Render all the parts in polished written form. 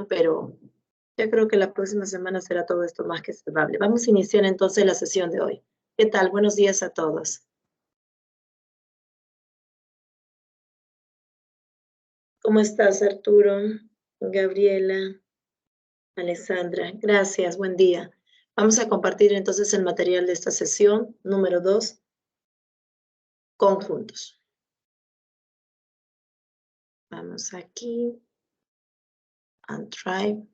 pero yo creo que la próxima semana será todo esto más que salvable. Vamos a iniciar entonces la sesión de hoy. ¿Qué tal? Buenos días a todos. ¿Cómo estás, Arturo? Gabriela, Alessandra, gracias, buen día. Vamos a compartir entonces el material de esta sesión, número 2, conjuntos. Vamos aquí, and try.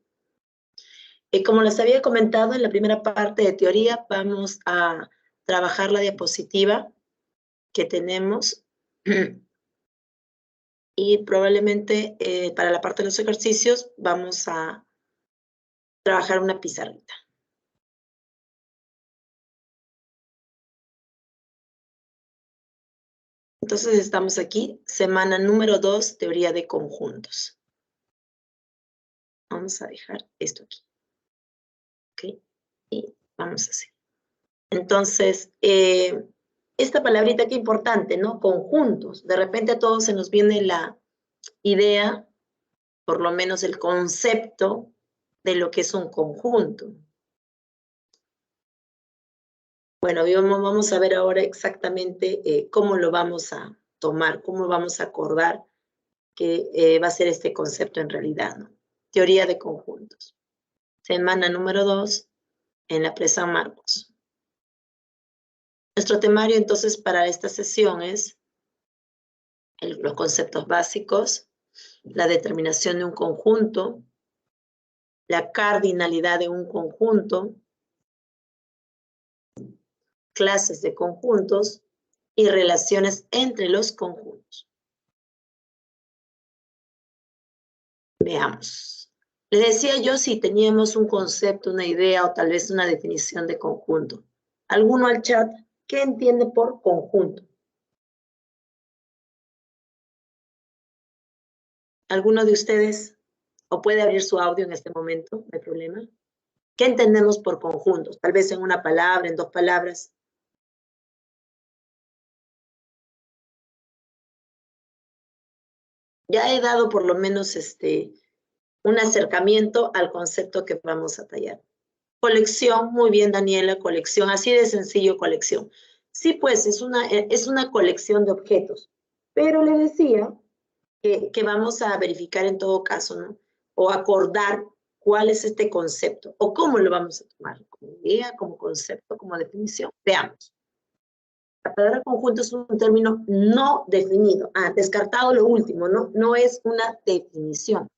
Y como les había comentado en la primera parte de teoría, vamos a trabajar la diapositiva que tenemos y probablemente para la parte de los ejercicios vamos a trabajar una pizarrita. Entonces estamos aquí, semana número 2, teoría de conjuntos. Vamos a dejar esto aquí. ¿Ok? Y vamos a hacer. Entonces, esta palabrita que importante, ¿no? Conjuntos. De repente a todos se nos viene la idea, por lo menos el concepto de lo que es un conjunto. Bueno, vamos a ver ahora exactamente cómo lo vamos a tomar, cómo vamos a acordar que va a ser este concepto en realidad, ¿no? Teoría de conjuntos. Semana número 2 en la Presa Marcos. Nuestro temario entonces para esta sesión es los conceptos básicos, la determinación de un conjunto, la cardinalidad de un conjunto, clases de conjuntos y relaciones entre los conjuntos. Veamos. Les decía yo si teníamos un concepto, una idea o tal vez una definición de conjunto. ¿Alguno al chat? ¿Qué entiende por conjunto? ¿Alguno de ustedes? ¿O puede abrir su audio en este momento? No hay problema. ¿Qué entendemos por conjuntos? Tal vez en una palabra, en dos palabras. Ya he dado por lo menos un acercamiento al concepto que vamos a tallar. Colección, muy bien, Daniela, colección, así de sencillo, colección. Sí, pues es una colección de objetos, pero le decía que vamos a verificar en todo caso, ¿no? O acordar cuál es este concepto, o cómo lo vamos a tomar, como idea, como concepto, como definición. Veamos. La palabra conjunto es un término no definido. Descartado lo último, ¿no? No es una definición.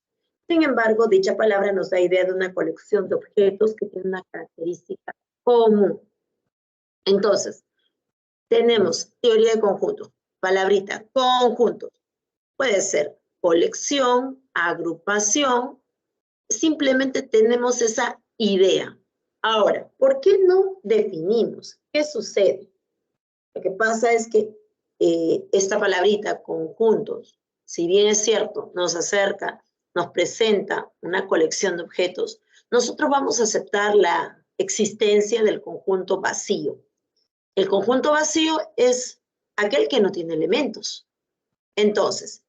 Sin embargo, dicha palabra nos da idea de una colección de objetos que tiene una característica común. Entonces, tenemos teoría de conjuntos. Palabrita, conjuntos. Puede ser colección, agrupación. Simplemente tenemos esa idea. Ahora, ¿por qué no definimos? ¿Qué sucede? Lo que pasa es que esta palabrita, conjuntos, si bien es cierto, nos acerca, nos presenta una colección de objetos, nosotros vamos a aceptar la existencia del conjunto vacío. El conjunto vacío es aquel que no tiene elementos. Entonces,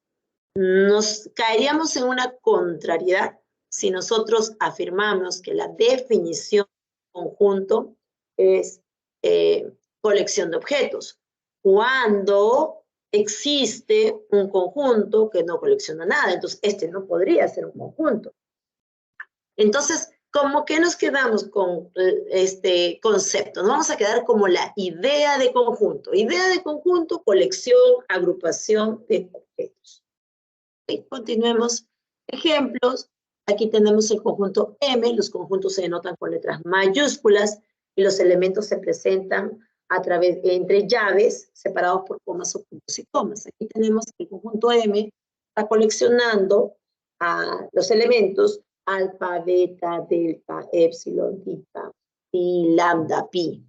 nos caeríamos en una contrariedad si nosotros afirmamos que la definición de conjunto es colección de objetos, cuando existe un conjunto que no colecciona nada. Entonces, este no podría ser un conjunto. Entonces, ¿cómo que nos quedamos con este concepto? Nos vamos a quedar como la idea de conjunto. Idea de conjunto, colección, agrupación de objetos. Y continuemos. Ejemplos. Aquí tenemos el conjunto M. Los conjuntos se denotan con letras mayúsculas y los elementos se presentan a través entre llaves separados por comas o puntos y comas. Aquí tenemos el conjunto M. Está coleccionando los elementos alfa, beta, delta, epsilon, tita, y lambda, pi.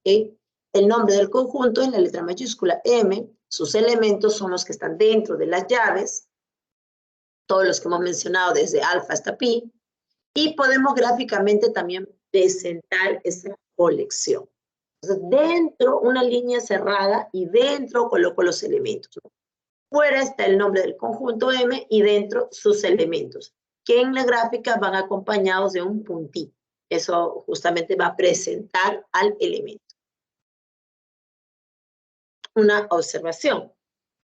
¿Okay? El nombre del conjunto es la letra mayúscula M. Sus elementos son los que están dentro de las llaves, todos los que hemos mencionado desde alfa hasta pi, y podemos gráficamente también presentar esa colección. Entonces, dentro una línea cerrada y dentro coloco los elementos. Fuera está el nombre del conjunto M y dentro sus elementos. que en la gráfica van acompañados de un puntito. Eso justamente va a presentar al elemento. Una observación.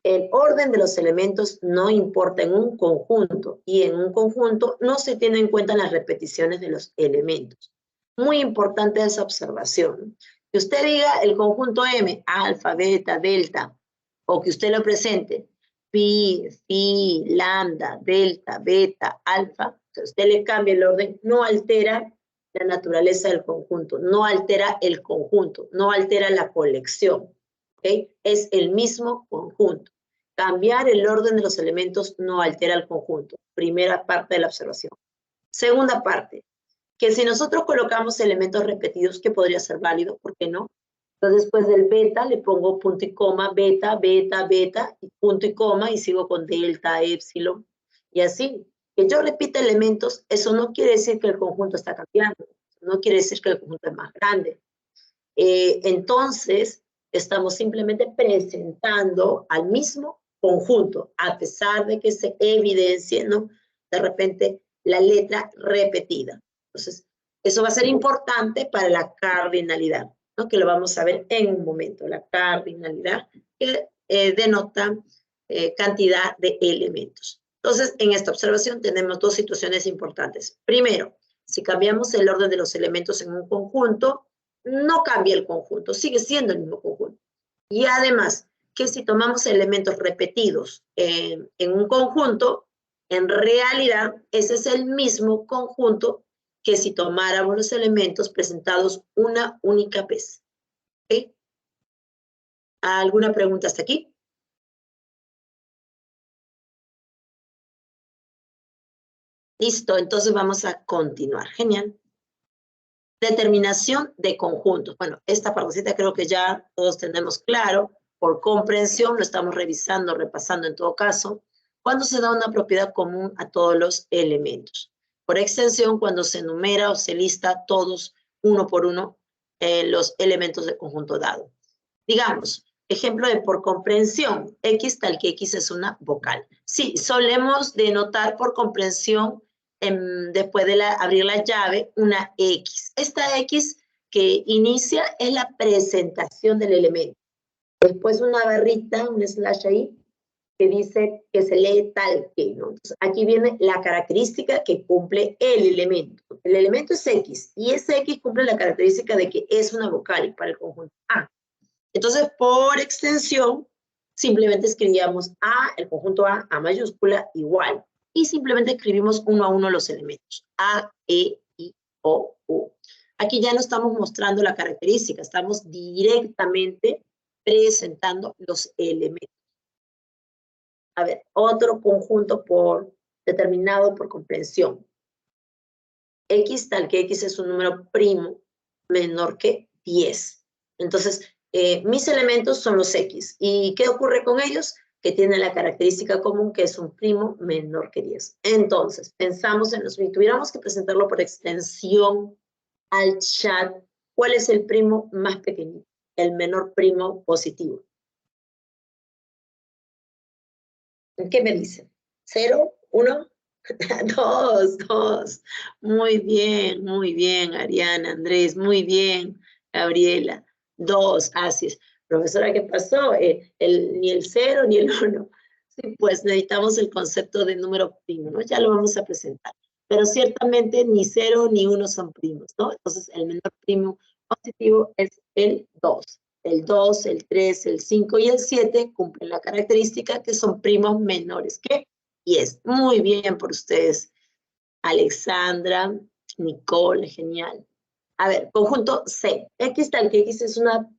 El orden de los elementos no importa en un conjunto, y en un conjunto no se tienen en cuenta las repeticiones de los elementos. Muy importante esa observación. Que usted diga el conjunto M, alfa, beta, delta, o que usted lo presente, pi, phi, lambda, delta, beta, alfa, que usted le cambie el orden, no altera la naturaleza del conjunto, no altera el conjunto, no altera la colección. ¿Okay? Es el mismo conjunto. Cambiar el orden de los elementos no altera el conjunto. Primera parte de la observación. Segunda parte, que si nosotros colocamos elementos repetidos, que podría ser válido, ¿por qué no? Entonces, después del beta le pongo punto y coma, beta, beta, beta, y punto y coma, y sigo con delta, épsilon, y así. Que yo repita elementos, eso no quiere decir que el conjunto está cambiando, no quiere decir que el conjunto es más grande. Entonces, estamos simplemente presentando al mismo conjunto, a pesar de que se evidencie, ¿no? De repente, la letra repetida. Entonces, eso va a ser importante para la cardinalidad, ¿no? Que lo vamos a ver en un momento. La cardinalidad que denota cantidad de elementos. Entonces, en esta observación tenemos dos situaciones importantes. Primero, si cambiamos el orden de los elementos en un conjunto, no cambia el conjunto, sigue siendo el mismo conjunto. Y además, que si tomamos elementos repetidos en un conjunto, en realidad ese es el mismo conjunto que si tomáramos los elementos presentados una única vez. ¿Okay? ¿Alguna pregunta hasta aquí? Listo, entonces vamos a continuar. Genial. Determinación de conjuntos. Bueno, esta partecita creo que ya todos tenemos claro. Por comprensión lo estamos revisando, repasando en todo caso. Cuando se da una propiedad común a todos los elementos. Por extensión, cuando se enumera o se lista todos, uno por uno, los elementos del conjunto dado. Digamos, ejemplo de por comprensión. X tal que X es una vocal. Sí, solemos denotar por comprensión después de abrir la llave, una X. Esta X que inicia es la presentación del elemento. Después una barrita, un slash ahí, que dice que se lee tal que, ¿no? Entonces, aquí viene la característica que cumple el elemento. El elemento es X, y ese X cumple la característica de que es una vocal para el conjunto A. Entonces, por extensión, simplemente escribíamos A, el conjunto A mayúscula, igual. Y simplemente escribimos uno a uno los elementos. A, E, I, O, U. Aquí ya no estamos mostrando la característica, estamos directamente presentando los elementos. A ver, otro conjunto determinado por comprensión. X tal que X es un número primo menor que 10. Entonces, mis elementos son los X. ¿Y qué ocurre con ellos? Que tienen la característica común que es un primo menor que 10. Entonces, pensamos en si tuviéramos que presentarlo por extensión al chat, ¿cuál es el primo más pequeño? El menor primo positivo. ¿Qué me dicen? ¿0? ¿1? 2. Muy bien, Ariana, Andrés, muy bien, Gabriela. 2, así es. Profesora, ¿qué pasó? Ni el 0 ni el 1. Sí, pues necesitamos el concepto de número primo, ¿no? Ya lo vamos a presentar. Pero ciertamente ni 0 ni 1 son primos, ¿no? Entonces, el menor primo positivo es el 2. El 2, el 3, el 5 y el 7 cumplen la característica que son primos menores que 10. Muy bien por ustedes. Alexandra, Nicole, genial. A ver, conjunto C. X tal que X es una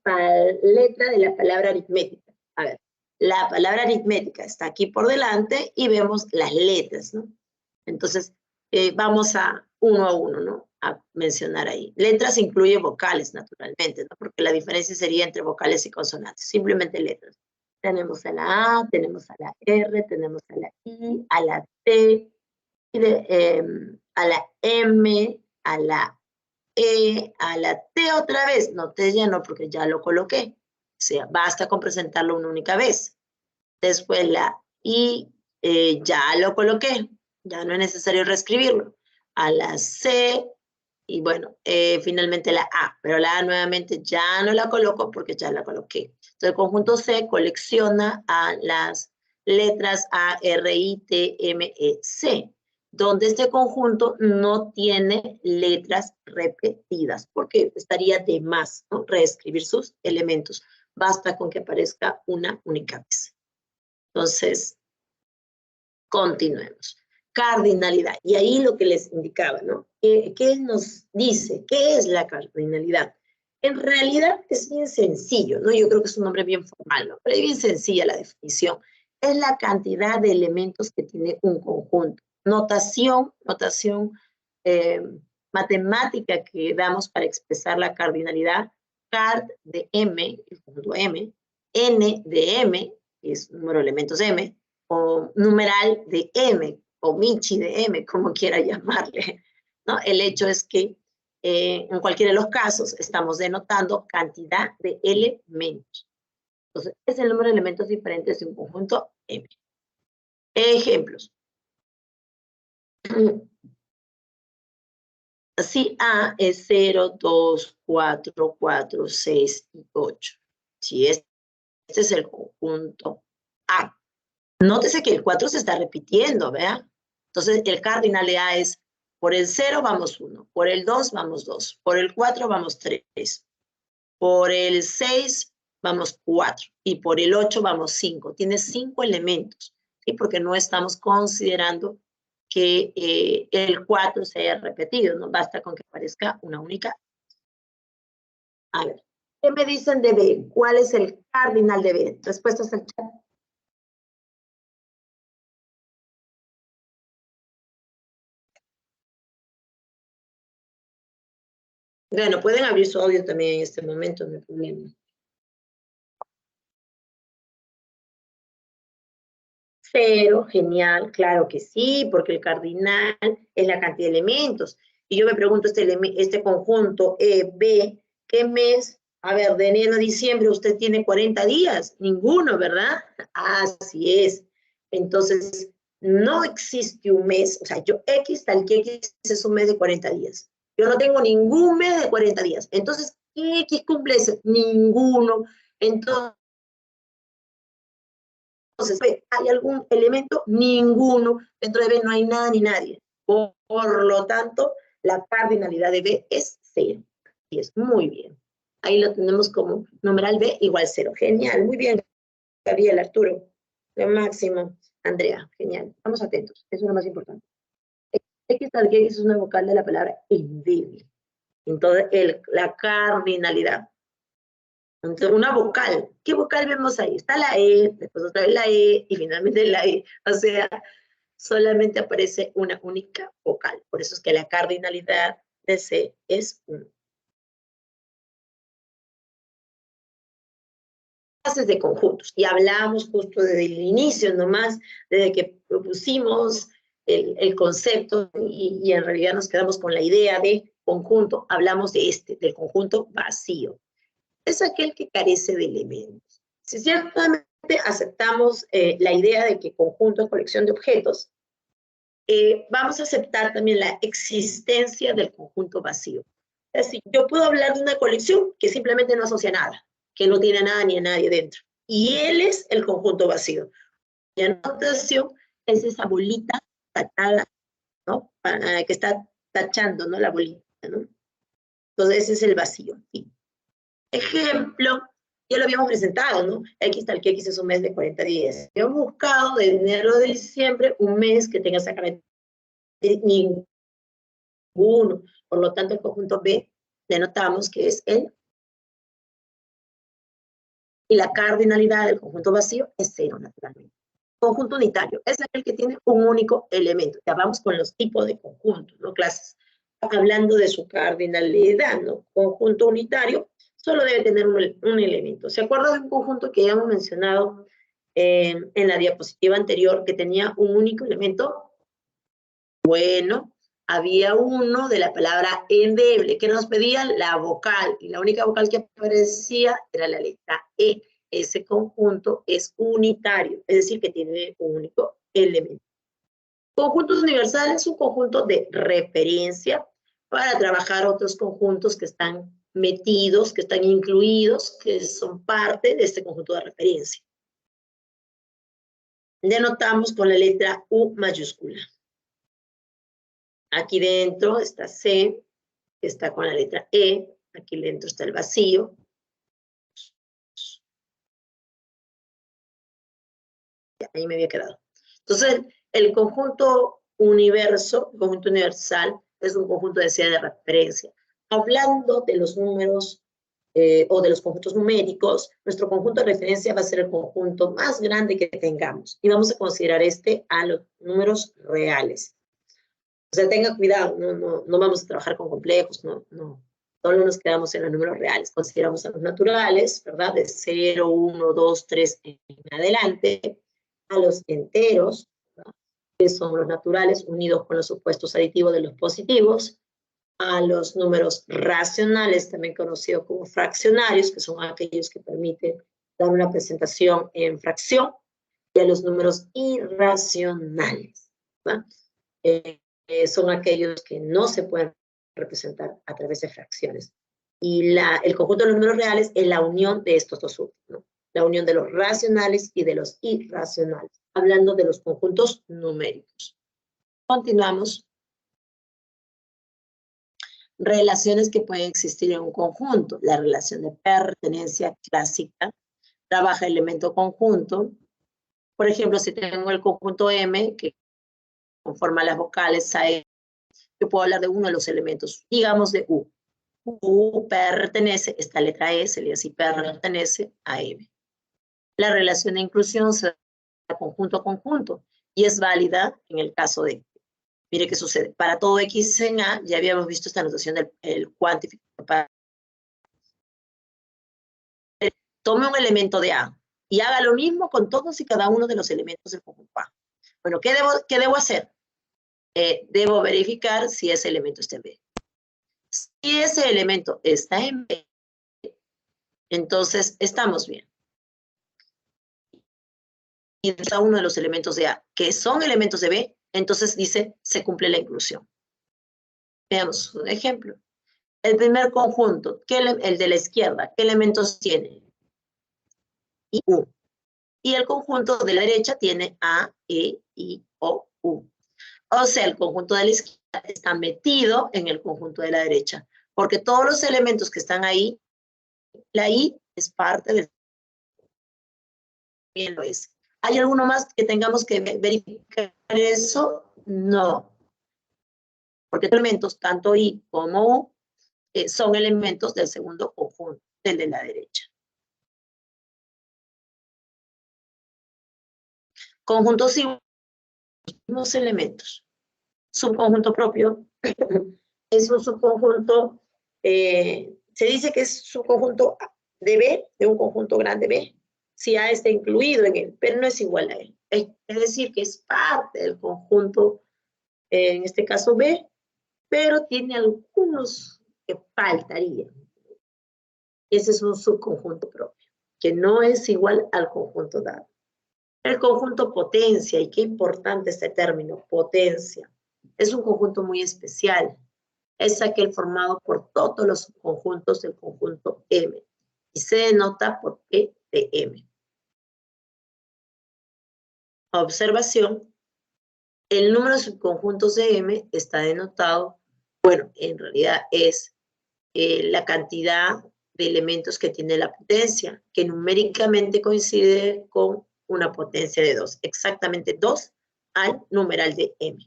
letra de la palabra aritmética. A ver, la palabra aritmética está aquí por delante y vemos las letras, ¿no? Entonces, vamos a uno, ¿no? A mencionar ahí. Letras incluye vocales, naturalmente, ¿no? Porque la diferencia sería entre vocales y consonantes. Simplemente letras. Tenemos a la A, tenemos a la R, tenemos a la I, a la T, a la M, a la E, a la T otra vez. No T ya no, porque ya lo coloqué. O sea, basta con presentarlo una única vez. Después la I, ya lo coloqué. Ya no es necesario reescribirlo. A la C, y bueno, finalmente la A, pero la A nuevamente ya no la coloco porque ya la coloqué. Entonces, el conjunto C colecciona a las letras A, R, I, T, M, E, C, donde este conjunto no tiene letras repetidas, porque estaría de más, ¿no? Reescribir sus elementos. Basta con que aparezca una única vez. Entonces, continuemos. Cardinalidad. Y ahí lo que les indicaba, ¿no? ¿Qué nos dice? ¿Qué es la cardinalidad? En realidad es bien sencillo, ¿no? Yo creo que es un nombre bien formal, ¿no? Pero es bien sencilla la definición. Es la cantidad de elementos que tiene un conjunto. Notación eh, matemática que damos para expresar la cardinalidad. Card de M, el conjunto M, N de M, que es número de elementos M, o numeral de M, o Michi de M, como quiera llamarle, ¿no? El hecho es que en cualquiera de los casos estamos denotando cantidad de elementos. Entonces, es el número de elementos diferentes de un conjunto M. Ejemplos. Si A es 0, 2, 4, 4, 6 y 8. Si este es el conjunto A. Nótese que el 4 se está repitiendo, ¿vea? Entonces, el cardinal de A es, por el 0 vamos 1, por el 2 vamos 2, por el 4 vamos 3, por el 6 vamos 4 y por el 8 vamos 5. Tiene 5 elementos, ¿sí? Porque no estamos considerando que el 4 se haya repetido, no basta con que aparezca una única. A ver, ¿qué me dicen de B? ¿Cuál es el cardinal de B? Respuestas al chat. Bueno, pueden abrir su audio también en este momento, no hay problema. Cero, genial, claro que sí, porque el cardinal es la cantidad de elementos. Y yo me pregunto, este conjunto B, ¿qué mes? A ver, de enero a diciembre usted tiene 40 días, ninguno, ¿verdad? Así es. Entonces, no existe un mes, o sea, yo X tal que X es un mes de 40 días. Yo no tengo ningún mes de 40 días. Entonces, ¿qué X cumple ese? Ninguno. Entonces, ¿hay algún elemento? Ninguno. Dentro de B no hay nada ni nadie. Por lo tanto, la cardinalidad de B es 0. Y es muy bien. Ahí lo tenemos como numeral B igual 0. Genial, muy bien, Gabriel, Arturo. Lo máximo. Andrea, genial. Estamos atentos. Eso es lo más importante. X tal que X es una vocal de la palabra endeble. Entonces, la cardinalidad. Entonces, una vocal. ¿Qué vocal vemos ahí? Está la E, después otra vez la E y finalmente la E. O sea, solamente aparece una única vocal. Por eso es que la cardinalidad de C es 1. Clases de conjuntos. Y hablamos justo desde el inicio nomás, desde que propusimos el concepto y en realidad nos quedamos con la idea de conjunto. Hablamos de del conjunto vacío. Es aquel que carece de elementos. Si ciertamente aceptamos la idea de que conjunto es colección de objetos, vamos a aceptar también la existencia del conjunto vacío. Es decir, yo puedo hablar de una colección que simplemente no asocia nada, que no tiene nada ni a nadie dentro. Y él es el conjunto vacío. Mi anotación es esa bolita tachada, ¿no? Que está tachando, ¿no? La bolita, ¿no? Entonces ese es el vacío. ¿Sí? Ejemplo, ya lo habíamos presentado, ¿no? X tal que X es un mes de 40 días. Hemos buscado de enero a diciembre un mes que tenga esa característica. Ninguno. Por lo tanto, el conjunto B denotamos que es el. Y la cardinalidad del conjunto vacío es 0, naturalmente. Conjunto unitario es aquel que tiene un único elemento. Ya vamos con los tipos de conjuntos, ¿no? Clases. Hablando de su cardinalidad, ¿no? Conjunto unitario solo debe tener un elemento. ¿Se acuerdan de un conjunto que ya hemos mencionado en la diapositiva anterior que tenía un único elemento? Bueno, había uno de la palabra endeble que nos pedía la vocal y la única vocal que aparecía era la letra E. Ese conjunto es unitario, es decir, que tiene un único elemento. Conjuntos universales es un conjunto de referencia para trabajar otros conjuntos que están metidos, que están incluidos, que son parte de este conjunto de referencia. Denotamos con la letra U mayúscula. Aquí dentro está C, que está con la letra E. Aquí dentro está el vacío. Ahí me había quedado. Entonces, el conjunto universo, el conjunto universal, es un conjunto de referencia. Hablando de los números o de los conjuntos numéricos, nuestro conjunto de referencia va a ser el conjunto más grande que tengamos. Y vamos a considerar este a los números reales. O sea, tenga cuidado, no vamos a trabajar con complejos, no. Solo nos quedamos en los números reales. Consideramos a los naturales, ¿verdad? De 0, 1, 2, 3 en adelante. A los enteros, ¿verdad? Que son los naturales unidos con los supuestos aditivos de los positivos. A los números racionales, también conocidos como fraccionarios, que son aquellos que permiten dar una presentación en fracción. Y a los números irracionales, ¿verdad? Son aquellos que no se pueden representar a través de fracciones. Y el conjunto de los números reales es la unión de estos dos últimos, ¿no? La unión de los racionales y de los irracionales, hablando de los conjuntos numéricos. Continuamos. Relaciones que pueden existir en un conjunto. La relación de pertenencia clásica trabaja elemento conjunto. Por ejemplo, si tengo el conjunto M, que conforma las vocales A, yo puedo hablar de uno de los elementos, digamos de U. U pertenece, esta letra E sería así, pertenece a M. La relación de inclusión se da conjunto a conjunto y es válida en el caso de, mire qué sucede, para todo X en A, ya habíamos visto esta notación del cuantificador. Tome un elemento de A y haga lo mismo con todos y cada uno de los elementos del conjunto A. Bueno, ¿qué debo hacer? Debo verificar si ese elemento está en B. Si ese elemento está en B, entonces estamos bien. Y está uno de los elementos de A, que son elementos de B, entonces dice, se cumple la inclusión. Veamos un ejemplo. El primer conjunto, el de la izquierda, ¿qué elementos tiene? I, U. Y el conjunto de la derecha tiene A, E, I, O, U. O sea, el conjunto de la izquierda está metido en el conjunto de la derecha, porque todos los elementos que están ahí, la I es parte del... Bien lo es. ¿Hay alguno más que tengamos que verificar eso? No. Porque los elementos, tanto I como U, son elementos del segundo conjunto, del de la derecha. Conjuntos iguales, mismos elementos. Subconjunto propio es un subconjunto, se dice que es subconjunto de B, de un conjunto grande B, si A está incluido en él, pero no es igual a él. Es decir, que es parte del conjunto, en este caso B, pero tiene algunos que faltarían. Ese es un subconjunto propio, que no es igual al conjunto dado. El conjunto potencia, y qué importante este término, potencia, es un conjunto muy especial. Es aquel formado por todos los subconjuntos del conjunto M, y se denota por P de M. Observación, el número de subconjuntos de M está denotado, bueno, en realidad es la cantidad de elementos que tiene la potencia, que numéricamente coincide con una potencia de 2, exactamente 2 al numeral de M.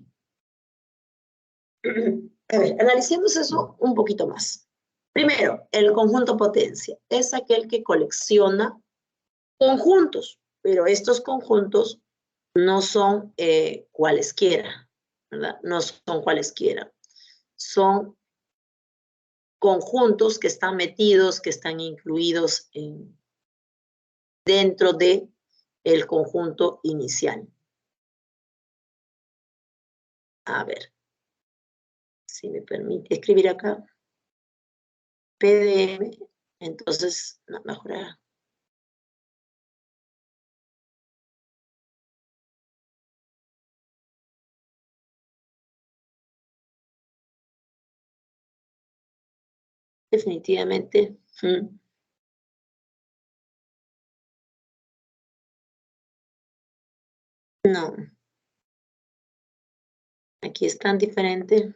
A ver, analicemos eso un poquito más. Primero, el conjunto potencia es aquel que colecciona conjuntos, pero estos conjuntos no son cualesquiera, ¿verdad? No son cualesquiera. Son conjuntos que están metidos, que están incluidos dentro de el conjunto inicial. A ver, si me permite escribir acá, PDM, entonces, no, mejorar. definitivamente. No. Aquí es tan diferente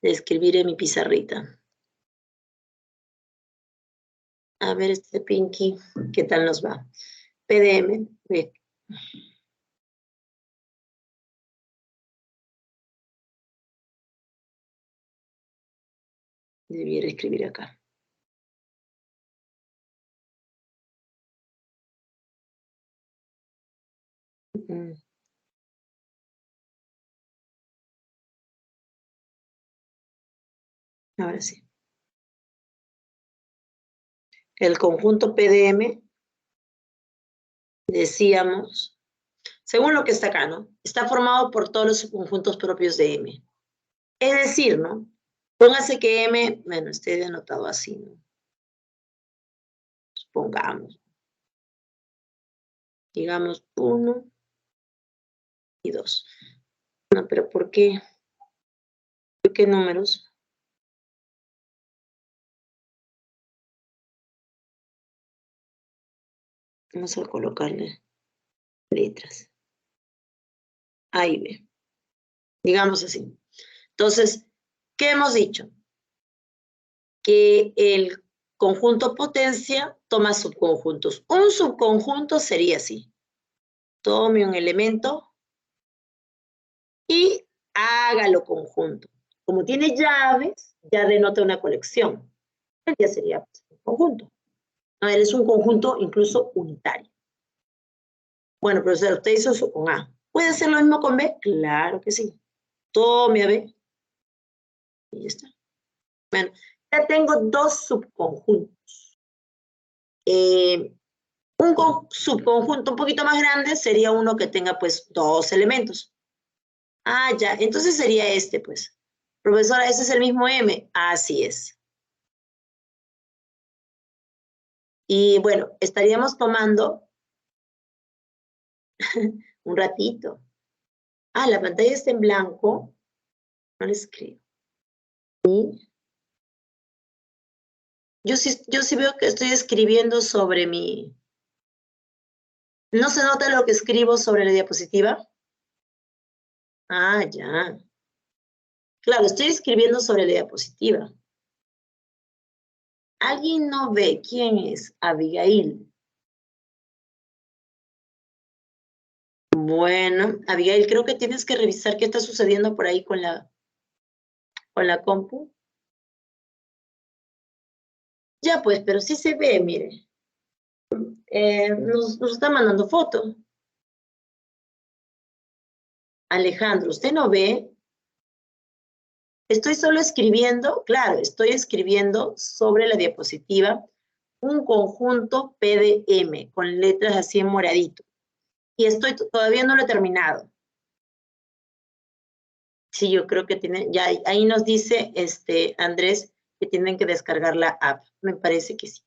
de escribir en mi pizarrita. A ver, este Pinky, ¿qué tal nos va? PDM. Debiera escribir acá. Ahora sí. El conjunto PDM, decíamos, según lo que está acá, ¿no? Está formado por todos los subconjuntos propios de M. Es decir, ¿no? Póngase que M, bueno, esté anotado así, ¿no? Supongamos. Digamos 1 y 2. No, pero ¿por qué? ¿Por qué números? Vamos a colocarle letras. A y B. Digamos así. Entonces, ¿qué hemos dicho? Que el conjunto potencia toma subconjuntos. Un subconjunto sería así. Tome un elemento y hágalo conjunto. Como tiene llaves, ya denota una colección. Ya sería un conjunto. No, él es un conjunto incluso unitario. Bueno, profesor, usted hizo eso con A. ¿Puede hacer lo mismo con B? Claro que sí. Tome a B. Y ya está. Bueno, ya tengo dos subconjuntos. Un subconjunto un poquito más grande sería uno que tenga pues dos elementos. Ah, ya, entonces sería este pues. Profesora, ¿ese es el mismo M? Así es. Y bueno, estaríamos tomando un ratito. Ah, la pantalla está en blanco. No le escribo. ¿Sí? Yo sí veo que estoy escribiendo sobre mi... ¿No se nota lo que escribo sobre la diapositiva? Ah, ya. Claro, estoy escribiendo sobre la diapositiva. ¿Alguien no ve quién es Abigail? Bueno, Abigail, creo que tienes que revisar qué está sucediendo por ahí con la compu. Ya pues, pero sí se ve, mire. Nos está mandando foto. Alejandro, ¿usted no ve? Estoy solo escribiendo, claro, estoy escribiendo sobre la diapositiva un conjunto PDM con letras así en moradito. Y todavía no lo he terminado. Sí, yo creo que ya ahí nos dice Andrés que tienen que descargar la app. Me parece que sí.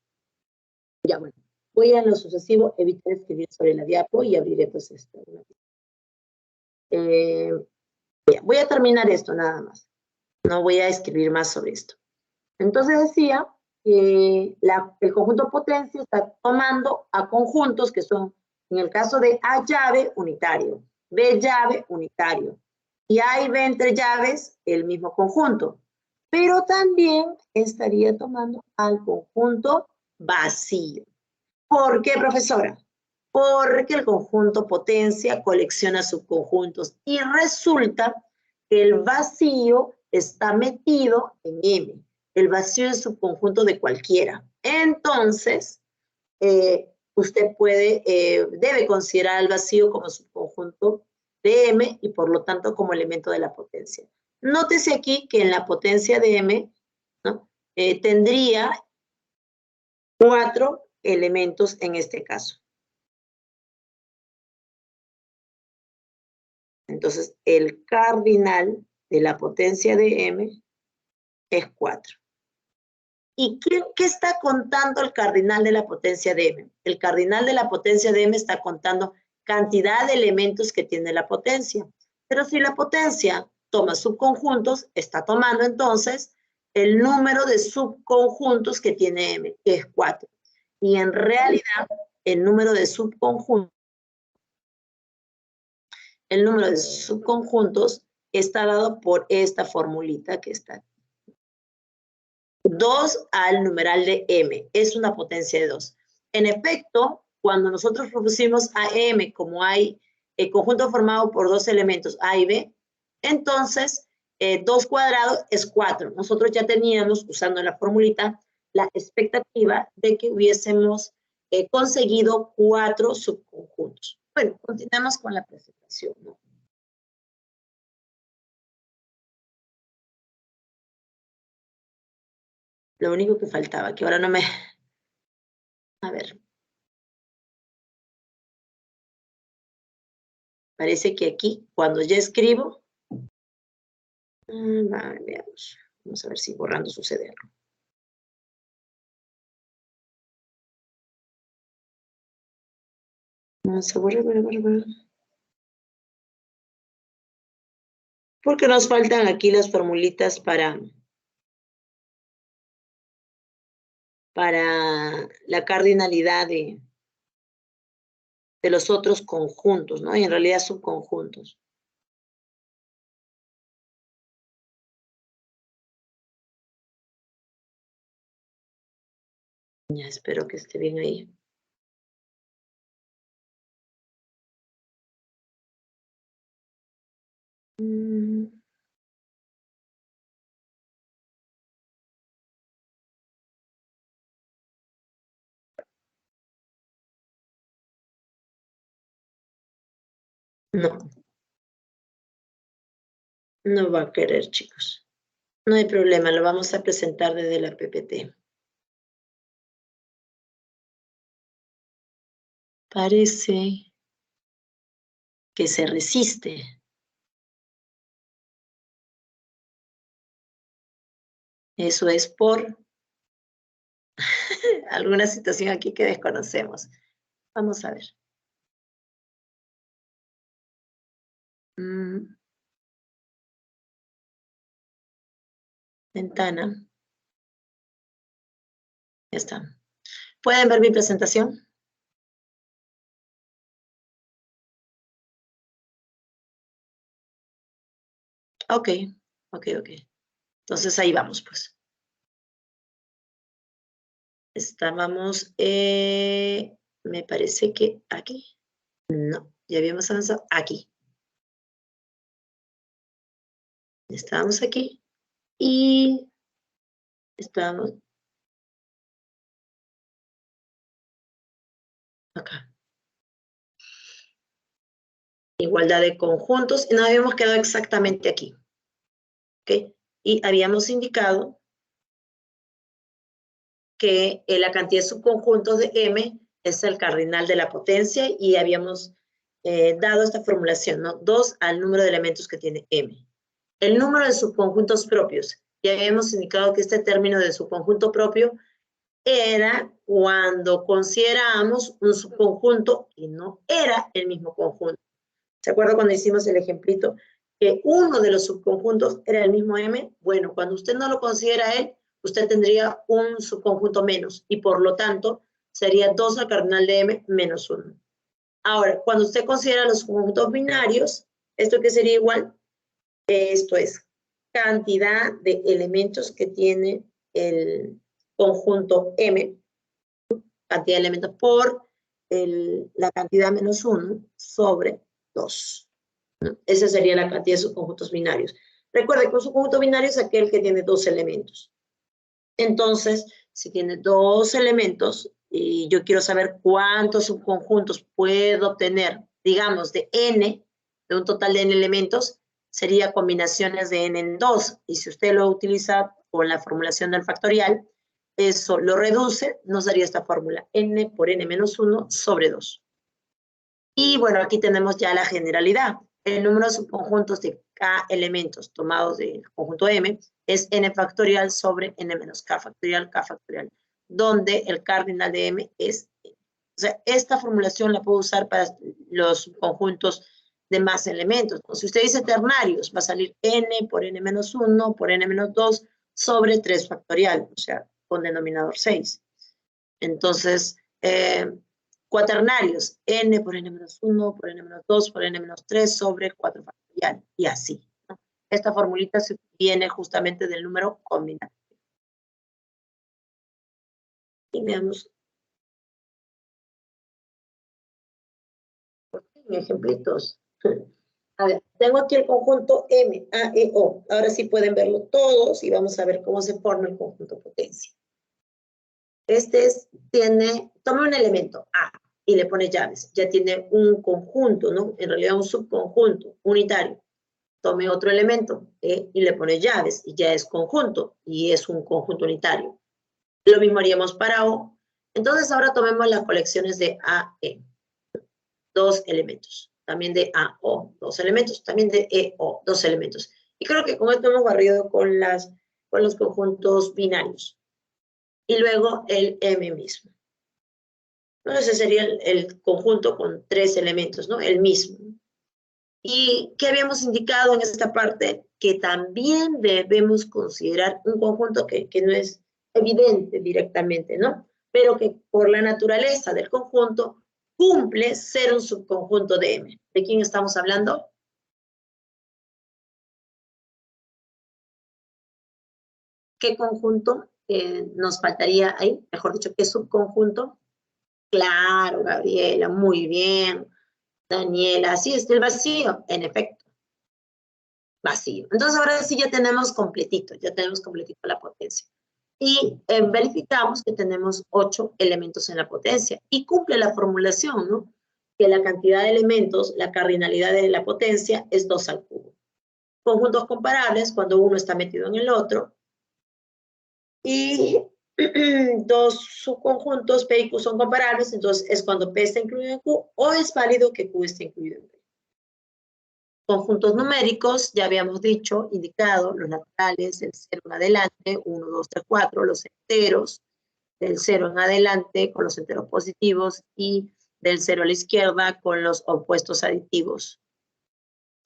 Ya, bueno. Voy a lo sucesivo evitar escribir sobre la diapo y abriré pues esto. Voy a terminar esto nada más. No voy a escribir más sobre esto. Entonces decía que el conjunto potencia está tomando a conjuntos que son, en el caso de A llave, unitario, B llave, unitario, y A y B entre llaves, el mismo conjunto. Pero también estaría tomando al conjunto vacío. ¿Por qué, profesora? Porque el conjunto potencia colecciona subconjuntos y resulta que el vacío está metido en M. El vacío es subconjunto de cualquiera. Entonces, usted debe considerar el vacío como subconjunto de M y por lo tanto como elemento de la potencia. Nótese aquí que en la potencia de M, ¿no? Tendría 4 elementos en este caso. Entonces, el cardinal de la potencia de M es 4. ¿Y qué está contando el cardinal de la potencia de M? El cardinal de la potencia de M está contando cantidad de elementos que tiene la potencia. Pero si la potencia toma subconjuntos, está tomando entonces el número de subconjuntos que tiene M, que es 4. Y en realidad, el número de subconjuntos está dado por esta formulita que está aquí. 2 al numeral de M, es una potencia de 2. En efecto, cuando nosotros propusimos a M como hay el conjunto formado por dos elementos A y B, entonces 2 cuadrado es 4. Nosotros ya teníamos, usando la formulita, la expectativa de que hubiésemos conseguido 4 subconjuntos. Bueno, continuamos con la presentación, ¿no? Lo único que faltaba, que ahora no me... A ver. Parece que aquí, cuando ya escribo... veamos. Vamos a ver si borrando sucede algo. Vamos a borrar. Porque nos faltan aquí las formulitas para la cardinalidad de los otros conjuntos, ¿no? Y en realidad subconjuntos. Ya espero que esté bien ahí. No. No va a querer, chicos. No hay problema, lo vamos a presentar desde la PPT. Parece que se resiste. Eso es por alguna situación aquí que desconocemos. Vamos a ver. Ventana. Ya está. ¿Pueden ver mi presentación? Ok. Entonces ahí vamos, pues. Estábamos, me parece que aquí. No, ya habíamos avanzado aquí. Estábamos aquí y estábamos acá. Igualdad de conjuntos, y nos habíamos quedado exactamente aquí. ¿Ok? Y habíamos indicado que la cantidad de subconjuntos de M es el cardinal de la potencia y habíamos dado esta formulación, ¿no? 2 al número de elementos que tiene M. El número de subconjuntos propios. Ya habíamos indicado que este término de subconjunto propio era cuando considerábamos un subconjunto y no era el mismo conjunto. ¿Se acuerda cuando hicimos el ejemplito? Que uno de los subconjuntos era el mismo M. Bueno, cuando usted no lo considera él, usted tendría un subconjunto menos y por lo tanto sería 2 al cardinal de M menos 1. Ahora, cuando usted considera los conjuntos binarios, ¿esto qué sería igual? Esto es cantidad de elementos que tiene el conjunto M, cantidad de elementos por la cantidad menos 1 sobre 2. ¿No? Esa sería la cantidad de subconjuntos binarios. Recuerde que un subconjunto binario es aquel que tiene 2 elementos. Entonces, si tiene 2 elementos y yo quiero saber cuántos subconjuntos puedo obtener, digamos, de n, de un total de n elementos, sería combinaciones de n en 2. Y si usted lo utiliza con la formulación del factorial, eso lo reduce, nos daría esta fórmula, n por n menos 1 sobre 2. Y bueno, aquí tenemos ya la generalidad. El número de subconjuntos de k elementos tomados del conjunto M es n factorial sobre n menos k factorial, donde el cardinal de M es n. O sea, esta formulación la puedo usar para los subconjuntos de más elementos. Si usted dice ternarios, va a salir n por n menos 1 por n menos 2 sobre 3 factorial, o sea, con denominador 6. Entonces, cuaternarios, n por n-1, por n-2, por n-3 sobre 4 factorial, y así, ¿no? Esta formulita viene justamente del número combinativo. Y veamos. Ejemplitos. A ver, tengo aquí el conjunto M, A, E, O. Ahora sí pueden verlo todos y vamos a ver cómo se forma el conjunto potencia. Toma un elemento A y le pone llaves. Ya tiene un conjunto, ¿no? En realidad un subconjunto unitario. Tome otro elemento E y le pone llaves y ya es conjunto y es un conjunto unitario. Lo mismo haríamos para O. Entonces ahora tomemos las colecciones de A, E. 2 elementos. También de A, O, 2 elementos. También de E, O, 2 elementos. Y creo que con esto hemos barrido con los conjuntos binarios. Y luego el M mismo. ¿No? Ese sería el conjunto con 3 elementos, ¿no? El mismo. ¿Y qué habíamos indicado en esta parte? Que también debemos considerar un conjunto que no es evidente directamente, ¿no? Pero que por la naturaleza del conjunto cumple ser un subconjunto de M. ¿De quién estamos hablando? ¿Qué conjunto nos faltaría ahí? Mejor dicho, ¿qué subconjunto? Claro, Gabriela, muy bien. Daniela, así es, el vacío, en efecto. Vacío. Entonces ahora sí ya tenemos completito la potencia. Y verificamos que tenemos 8 elementos en la potencia y cumple la formulación, ¿no? Que la cantidad de elementos, la cardinalidad de la potencia es 2 al cubo. Conjuntos comparables cuando uno está metido en el otro. Y dos subconjuntos P y Q son comparables, entonces es cuando P está incluido en Q o es válido que Q esté incluido en P. Conjuntos numéricos, ya habíamos dicho, indicado, los naturales, del 0 en adelante, 1, 2, 3, 4, los enteros, del 0 en adelante con los enteros positivos y del 0 a la izquierda con los opuestos aditivos,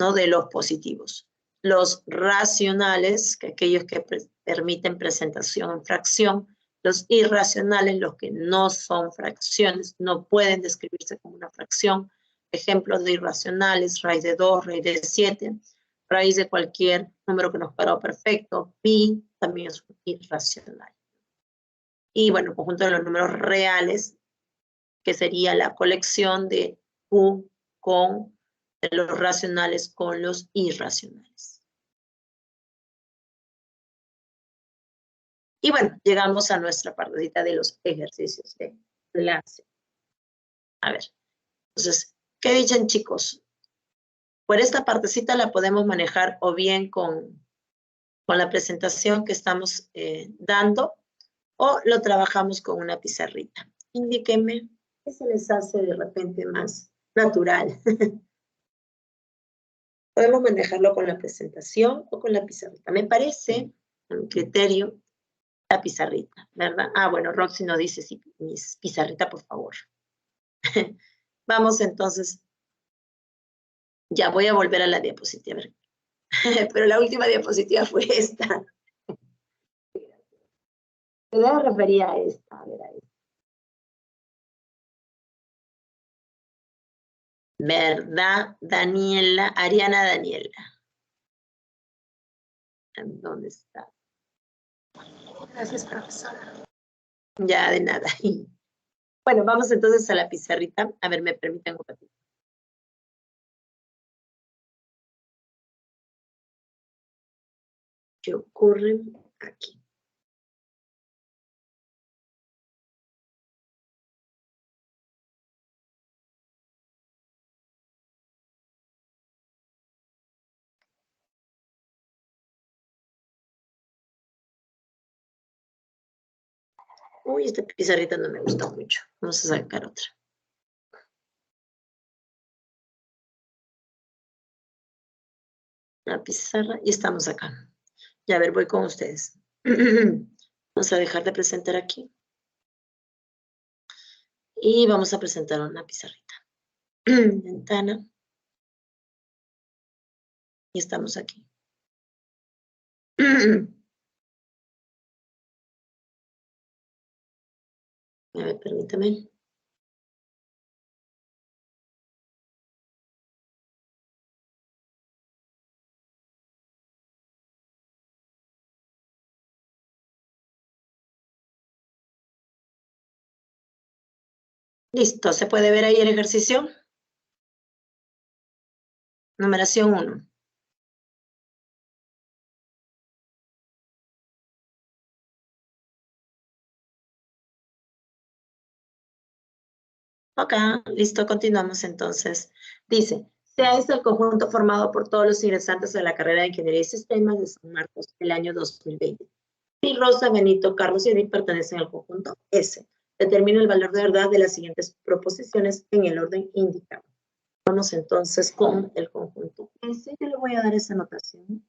¿no? De los positivos. Los racionales, que aquellos que permiten presentación en fracción, los irracionales, los que no son fracciones, no pueden describirse como una fracción. Ejemplos de irracionales, raíz de 2, raíz de 7, raíz de cualquier número que nos paró perfecto, pi también es un irracional. Y bueno, el conjunto de los números reales, que sería la colección de Q con los racionales con los irracionales. Y bueno, llegamos a nuestra partecita de los ejercicios de clase. A ver, entonces, ¿qué dicen, chicos? Por esta partecita la podemos manejar o bien con la presentación que estamos dando o lo trabajamos con una pizarrita. Indíquenme qué se les hace de repente más natural. Podemos manejarlo con la presentación o con la pizarrita. Me parece, a mi criterio, la pizarrita, ¿verdad? Ah, bueno, Roxy nos dice, sí, pizarrita, por favor. Vamos entonces. Ya voy a volver a la diapositiva. Pero la última diapositiva fue esta. Me refería a esta, a ver, a esta. ¿Verdad, Daniela? Ariana Daniela. ¿Dónde está? Gracias, profesora. Ya, de nada. Bueno, vamos entonces a la pizarrita. A ver, me permiten un ratito. ¿Qué ocurre aquí? Uy, esta pizarrita no me gusta mucho. Vamos a sacar otra. La pizarra y estamos acá. Ya, a ver, voy con ustedes. Vamos a dejar de presentar aquí. Y vamos a presentar una pizarrita. Ventana. Y estamos aquí. A ver, permítame. Listo, ¿se puede ver ahí el ejercicio? Numeración 1. Ok, listo, continuamos entonces. Dice, sea este el conjunto formado por todos los ingresantes de la carrera de Ingeniería y Sistemas de San Marcos el año 2020. Si Rosa, Benito, Carlos y Edith pertenecen al conjunto S. Determina el valor de verdad de las siguientes proposiciones en el orden indicado. Vamos entonces con el conjunto S. Yo le voy a dar esa notación.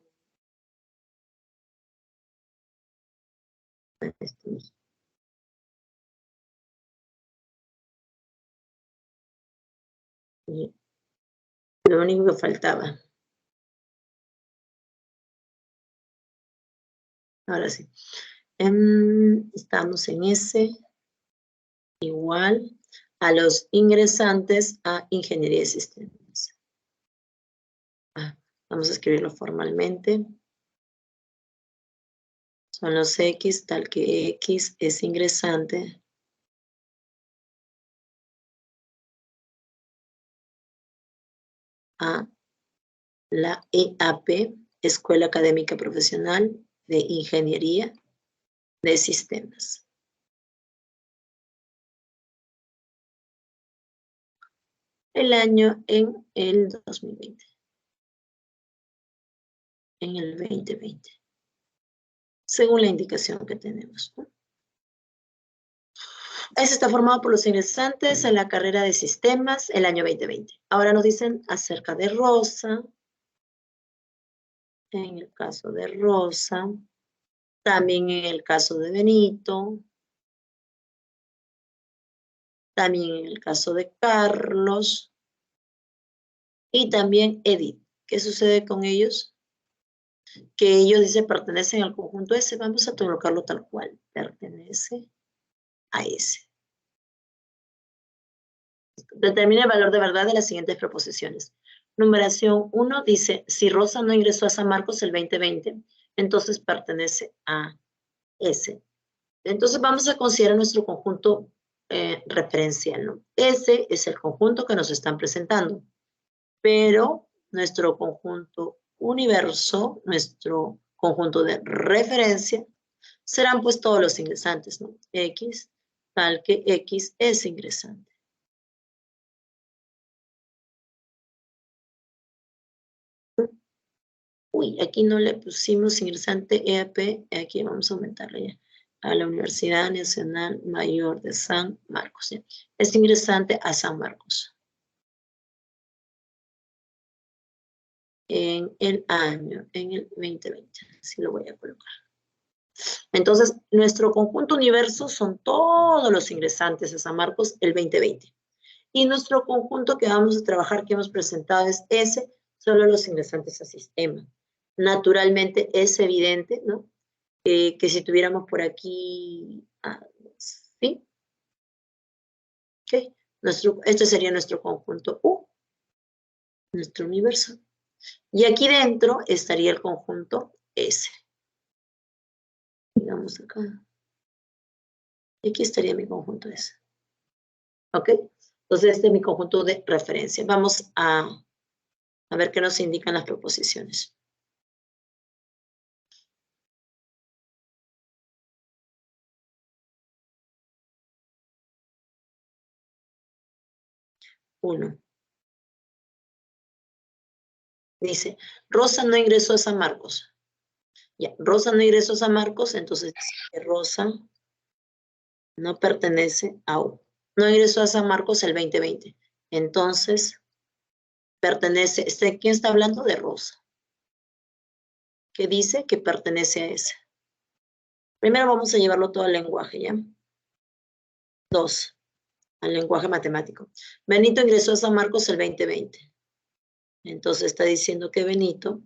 Y lo único que faltaba. Ahora sí. Estamos en S igual a los ingresantes a Ingeniería de Sistemas. Vamos a escribirlo formalmente. Son los X, tal que X es ingresante a la EAP, Escuela Académica Profesional de Ingeniería de Sistemas. El año en el 2020. En el 2020. Según la indicación que tenemos, ¿no? Ese está formado por los ingresantes en la carrera de sistemas el año 2020. Ahora nos dicen acerca de Rosa. En el caso de Rosa. También en el caso de Benito. También en el caso de Carlos. Y también Edith. ¿Qué sucede con ellos? Que ellos, dice, pertenecen al conjunto S. Vamos a colocarlo tal cual. Pertenece a S. Determina el valor de verdad de las siguientes proposiciones. Numeración 1 dice, si Rosa no ingresó a San Marcos el 2020, entonces pertenece a S. Entonces vamos a considerar nuestro conjunto referencial, ¿no? S es el conjunto que nos están presentando, pero nuestro conjunto universo, nuestro conjunto de referencia, serán pues todos los ingresantes, ¿no? X, tal que X es ingresante. Uy, aquí no le pusimos ingresante EAP, aquí vamos a aumentarle ya. A la Universidad Nacional Mayor de San Marcos. ¿Ya? Es ingresante a San Marcos. En el año, en el 2020. Así lo voy a colocar. Entonces, nuestro conjunto universo son todos los ingresantes a San Marcos el 2020. Y nuestro conjunto que vamos a trabajar, que hemos presentado, es ese, solo los ingresantes a sistema. Naturalmente es evidente, ¿no? Que si tuviéramos por aquí, ¿sí? Ok, este sería nuestro conjunto U, nuestro universo. Y aquí dentro estaría el conjunto S. Digamos acá. Y aquí estaría mi conjunto S. ¿Ok? Entonces este es mi conjunto de referencia. Vamos a ver qué nos indican las proposiciones. Uno. Dice, Rosa no ingresó a San Marcos. Ya, Rosa no ingresó a San Marcos, entonces dice que Rosa no pertenece a U. No ingresó a San Marcos el 2020. Entonces, pertenece, ¿quién está hablando? De Rosa. Que dice que pertenece a ese. Primero vamos a llevarlo todo al lenguaje, ¿ya? 2, al lenguaje matemático. Benito ingresó a San Marcos el 2020. Entonces está diciendo que Benito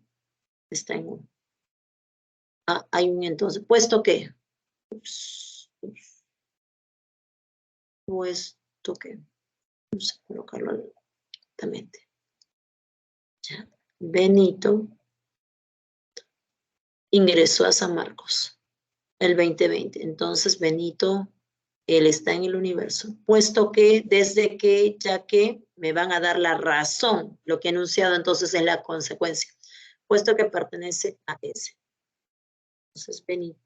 está en U. Hay un entonces. ¿Puesto qué? puesto que, vamos a colocarlo directamente. Ya. Benito ingresó a San Marcos el 2020. Entonces, Benito, él está en el universo. Puesto que, desde que, ya que me van a dar la razón, lo que he enunciado entonces es la consecuencia. Puesto que pertenece a ese. Entonces, Benito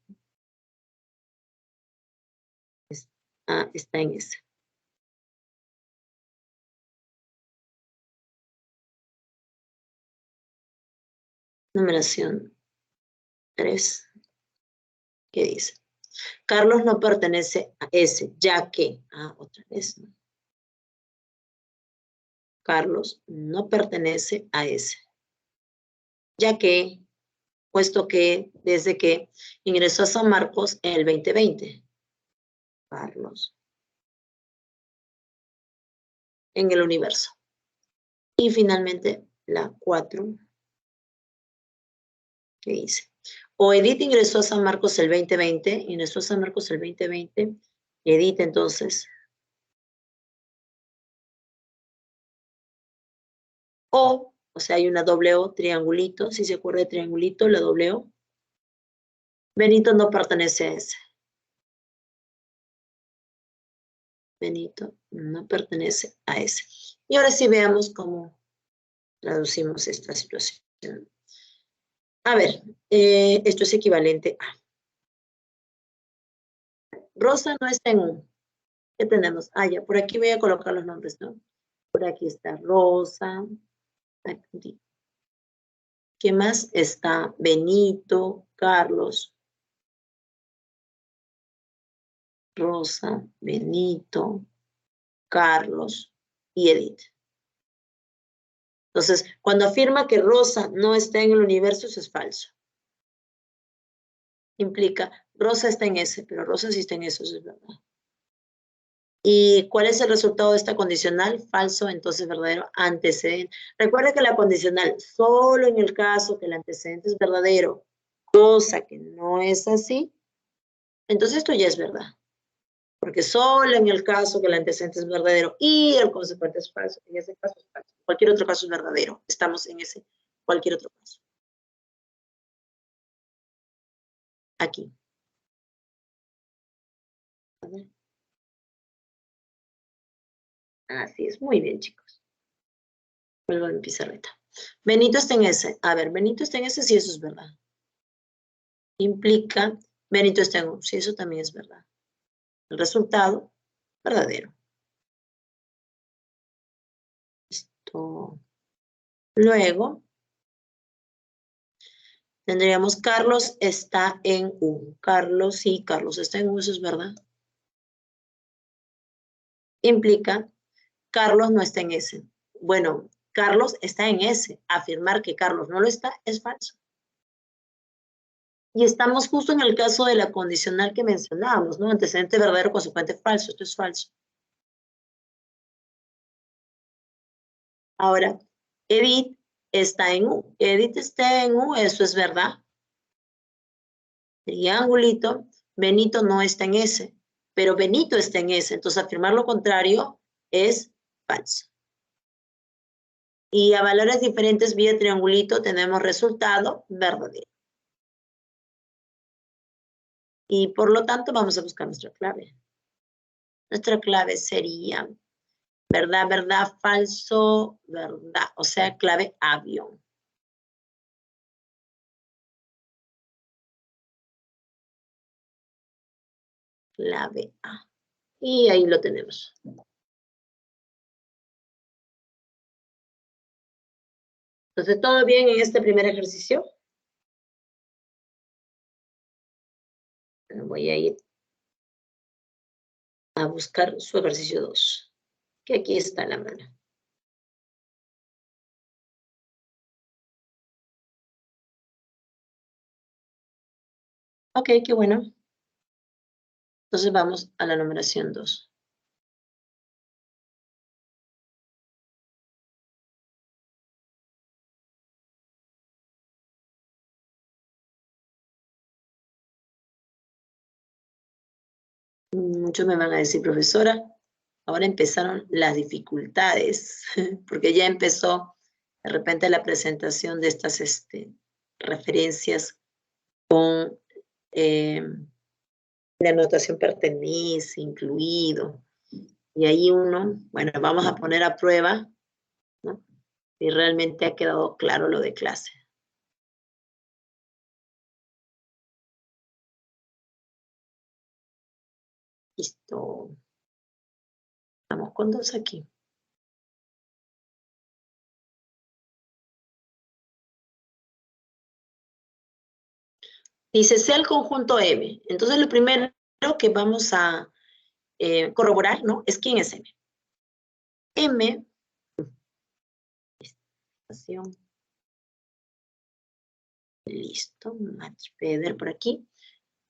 está en ese. Numeración 3. ¿Qué dice? Carlos no pertenece a ese, ya que, otra vez, ¿no? Carlos no pertenece a ese, ya que, puesto que, desde que ingresó a San Marcos en el 2020, Carlos, en el universo. Y finalmente, la 4, ¿qué dice? O Edith ingresó a San Marcos el 2020, ingresó a San Marcos el 2020, Edith entonces, o sea, hay una doble O, triangulito, si se acuerda de triangulito, la doble O. Benito no pertenece a ese. Benito no pertenece a ese. Y ahora sí veamos cómo traducimos esta situación. A ver, esto es equivalente a. Rosa no está en un. ¿Qué tenemos? Ya, por aquí voy a colocar los nombres, ¿no? Por aquí está Rosa. Aquí. ¿Qué más? Está Benito, Carlos. Rosa, Benito, Carlos y Edith. Entonces, cuando afirma que Rosa no está en el universo, eso es falso. Implica, Rosa está en ese, pero Rosa sí está en eso es verdad. ¿Y cuál es el resultado de esta condicional? Falso, entonces verdadero, antecedente. Recuerda que la condicional, solo en el caso que el antecedente es verdadero, cosa que no es así, entonces esto ya es verdad. Porque solo en el caso que el antecedente es verdadero y el consecuente es falso, en ese caso es falso. Cualquier otro caso es verdadero. Estamos en ese, cualquier otro caso. Aquí. A ver. Así es, muy bien, chicos. Vuelvo a mi pizarrita. Benito está en ese. A ver, Benito está en ese, sí, eso es verdad. Implica, Benito está en un, sí, eso también es verdad. El resultado, verdadero. Esto. Luego, tendríamos Carlos está en U. Carlos, sí, Carlos está en U, eso es verdad. Implica, Carlos no está en ese. Bueno, Carlos está en ese. Afirmar que Carlos no lo está es falso. Y estamos justo en el caso de la condicional que mencionábamos, ¿no? Antecedente verdadero, consecuente falso. Esto es falso. Ahora, Edith está en U. Edith está en U, eso es verdad. Triangulito, Benito no está en ese, pero Benito está en ese. Entonces, afirmar lo contrario es falso. Y a valores diferentes vía triangulito tenemos resultado verdadero. Y por lo tanto vamos a buscar nuestra clave. Nuestra clave sería verdad, verdad, falso, verdad. O sea, clave avión. Clave A. Y ahí lo tenemos. Entonces, ¿todo bien en este primer ejercicio? Voy a ir a buscar su ejercicio 2, que aquí está a la mano. Ok, qué bueno. Entonces vamos a la numeración 2. Muchos me van a decir, profesora, Ahora empezaron las dificultades, porque ya empezó de repente la presentación de estas referencias con la notación pertenece, incluido. Y ahí uno, bueno, vamos a poner a prueba, ¿no? Si realmente ha quedado claro lo de clase. Listo. Vamos con 2 aquí. Dice, sea el conjunto M. Entonces, lo primero que vamos a corroborar, ¿no? Es quién es M. M, listo, matchpeder por aquí,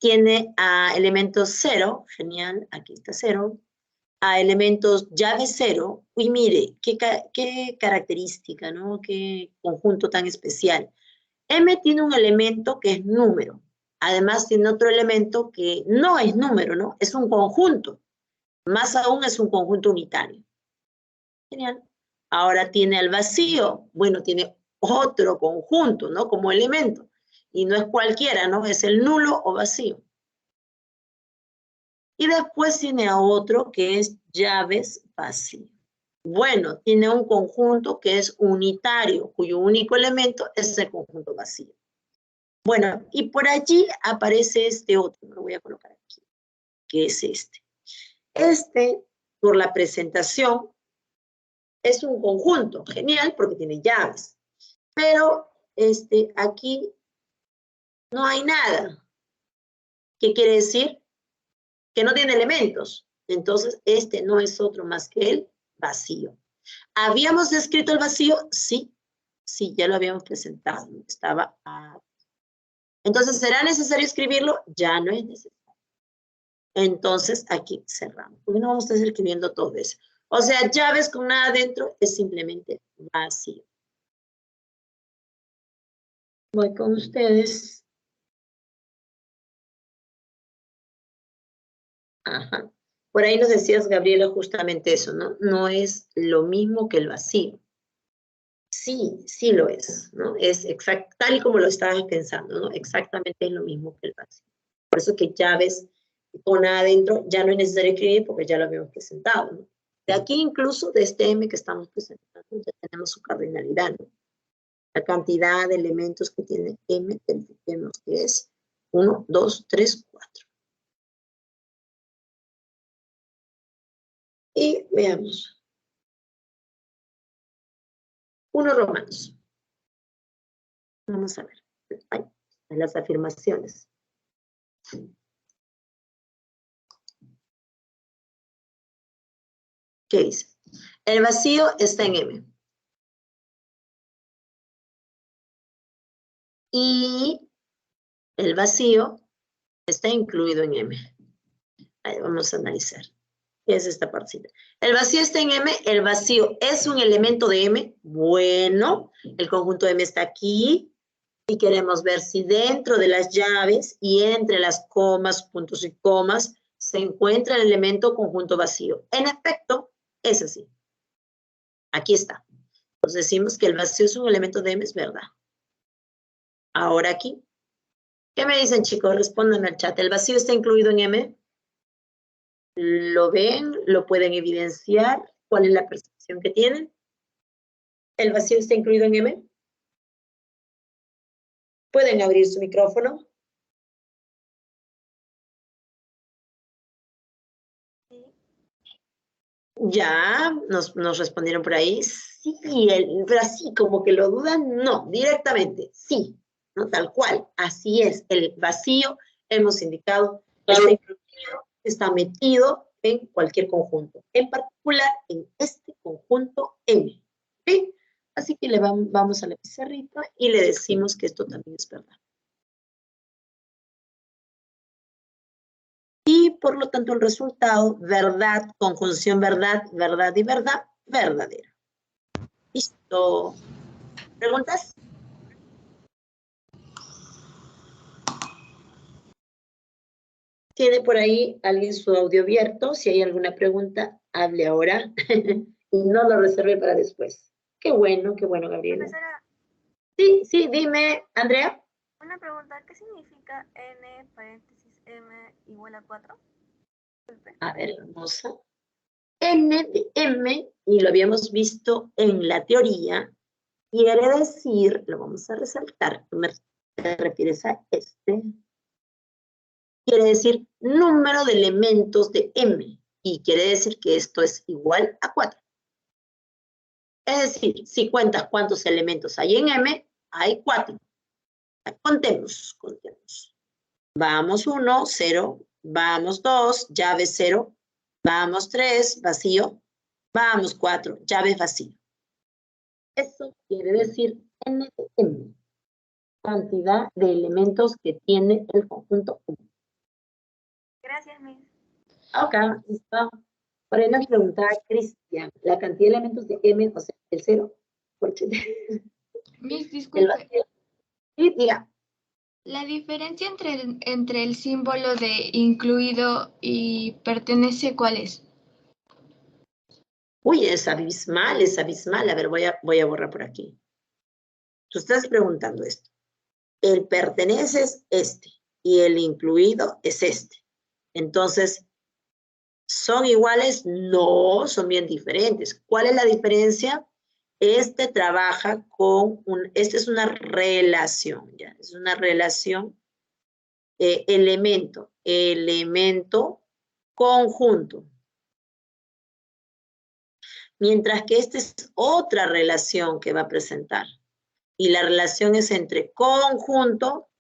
tiene a elementos 0, genial, aquí está 0, a elementos llave 0, uy, mire, qué característica, ¿no? Qué conjunto tan especial. M tiene un elemento que es número, además tiene otro elemento que no es número, ¿no? Es un conjunto, más aún es un conjunto unitario. Genial. Ahora tiene al vacío, bueno, tiene otro conjunto, ¿no? Como elemento. Y no es cualquiera, ¿no? Es el nulo o vacío. Y después tiene a otro que es llaves vacío. Bueno, tiene un conjunto que es unitario, cuyo único elemento es el conjunto vacío. Bueno, y por allí aparece este otro, lo voy a colocar aquí, que es este. Este, por la presentación, es un conjunto, genial, porque tiene llaves. Pero aquí no hay nada. ¿Qué quiere decir? Que no tiene elementos. Entonces, este no es otro más que el vacío. ¿Habíamos descrito el vacío? Sí, sí, ya lo habíamos presentado. Estaba Entonces, ¿será necesario escribirlo? Ya no es necesario. Entonces, aquí cerramos. Porque no vamos a estar escribiendo todo eso. O sea, llaves con nada dentro es simplemente vacío. Voy con ustedes. Ajá. Por ahí nos decías, Gabriela, justamente eso, ¿no? No es lo mismo que el vacío. Sí, sí lo es, ¿no? Es tal y como lo estabas pensando, ¿no? Exactamente es lo mismo que el vacío. Por eso que llaves con nada adentro ya no es necesario escribir porque ya lo habíamos presentado, ¿no? De aquí incluso, de este M que estamos presentando, ya tenemos su cardinalidad, ¿no? La cantidad de elementos que tiene M, tenemos que es 1, 2, 3, 4. Y veamos. 1 Romanos. Vamos a ver. Ay, las afirmaciones. ¿Qué dice? El vacío está en M. Y el vacío está incluido en M. Ahí vamos a analizar. ¿Qué es esta partida? El vacío está en M. El vacío es un elemento de M. Bueno, el conjunto M está aquí. Y queremos ver si dentro de las llaves y entre las comas, puntos y comas, se encuentra el elemento conjunto vacío. En efecto, es así. Aquí está. Entonces decimos que el vacío es un elemento de M, es verdad. Ahora aquí. ¿Qué me dicen, chicos? Respondan al chat. ¿El vacío está incluido en M? ¿Lo ven? ¿Lo pueden evidenciar? ¿Cuál es la percepción que tienen? ¿El vacío está incluido en M? ¿Pueden abrir su micrófono? Ya, nos respondieron por ahí. Sí, pero así como que lo dudan, no, directamente, sí, ¿no? Tal cual, así es. El vacío, hemos indicado, está metido en cualquier conjunto, en particular en este conjunto M. ¿Sí? Así que vamos a la pizarrita y le decimos que esto también es verdad. Y por lo tanto el resultado, verdad, conjunción verdad, verdad y verdad, verdadera. Listo. ¿Preguntas? ¿Tiene por ahí alguien su audio abierto? Si hay alguna pregunta, hable ahora y no lo reserve para después. Qué bueno, Gabriela. Profesora, Sí, dime, Andrea. una pregunta, ¿qué significa n paréntesis m igual a 4? A ver, hermosa. N de M, y lo habíamos visto en la teoría, quiere decir, lo vamos a resaltar, ¿te refieres a este? Quiere decir número de elementos de M, y quiere decir que esto es igual a 4. Es decir, si cuentas cuántos elementos hay en M, hay 4. Contemos. Vamos 1, 0, vamos 2, llave 0, vamos 3, vacío, vamos 4, llave vacío. Eso quiere decir N de M, cantidad de elementos que tiene el conjunto M. Gracias, Miss. Ok, listo. Por ahí nos preguntaba Cristian, la cantidad de elementos de M, o sea, el 0, Miss, el disculpe. vacío. Sí, diga. La diferencia entre el símbolo de incluido y pertenece, ¿cuál es? Uy, es abismal, es abismal. A ver, voy a borrar por aquí. Tú estás preguntando esto. El pertenece es este y el incluido es este. Entonces, ¿son iguales? No, son bien diferentes. ¿Cuál es la diferencia? Este trabaja con esta es una relación, ¿ya? Es una relación elemento, conjunto. Mientras que esta es otra relación que va a presentar. Y la relación es entre conjunto.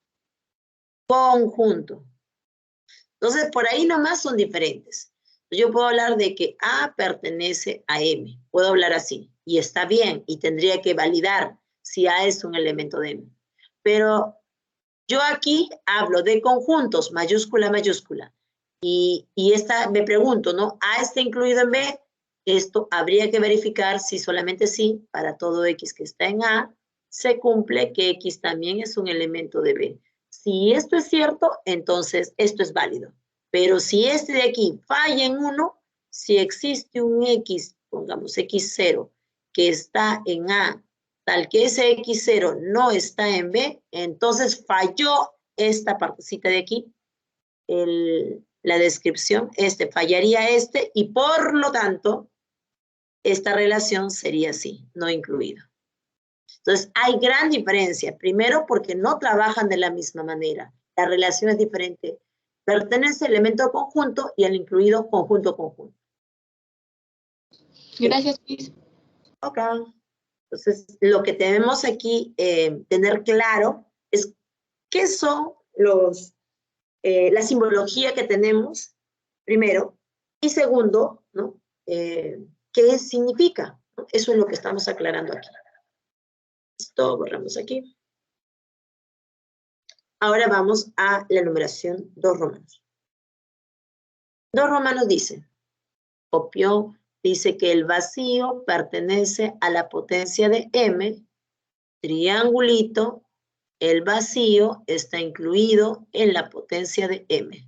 Entonces, por ahí nomás son diferentes. Yo puedo hablar de que A pertenece a M. Puedo hablar así. Y está bien. Y tendría que validar si A es un elemento de M. Pero yo aquí hablo de conjuntos, mayúscula, mayúscula. Y me pregunto, ¿no? ¿A está incluido en B? Esto habría que verificar si solamente sí, para todo X que está en A, se cumple que X también es un elemento de B. Si esto es cierto, entonces esto es válido. Pero si este de aquí falla en 1, si existe un X, pongamos X0, que está en A, tal que ese X0 no está en B, entonces falló esta partecita de aquí, la descripción, fallaría y por lo tanto, esta relación sería así, no incluido. Entonces, hay gran diferencia. Primero, porque no trabajan de la misma manera. La relación es diferente. Pertenece al elemento conjunto y al incluido conjunto. Gracias, Miss. Ok. Entonces, lo que tenemos aquí tener claro es qué son la simbología que tenemos, primero, y segundo, ¿no? ¿Qué significa? ¿No? Eso es lo que estamos aclarando aquí. Esto borramos aquí. Ahora vamos a la numeración 2 romanos. 2 romanos dice, dice que el vacío pertenece a la potencia de M, triangulito, el vacío está incluido en la potencia de M.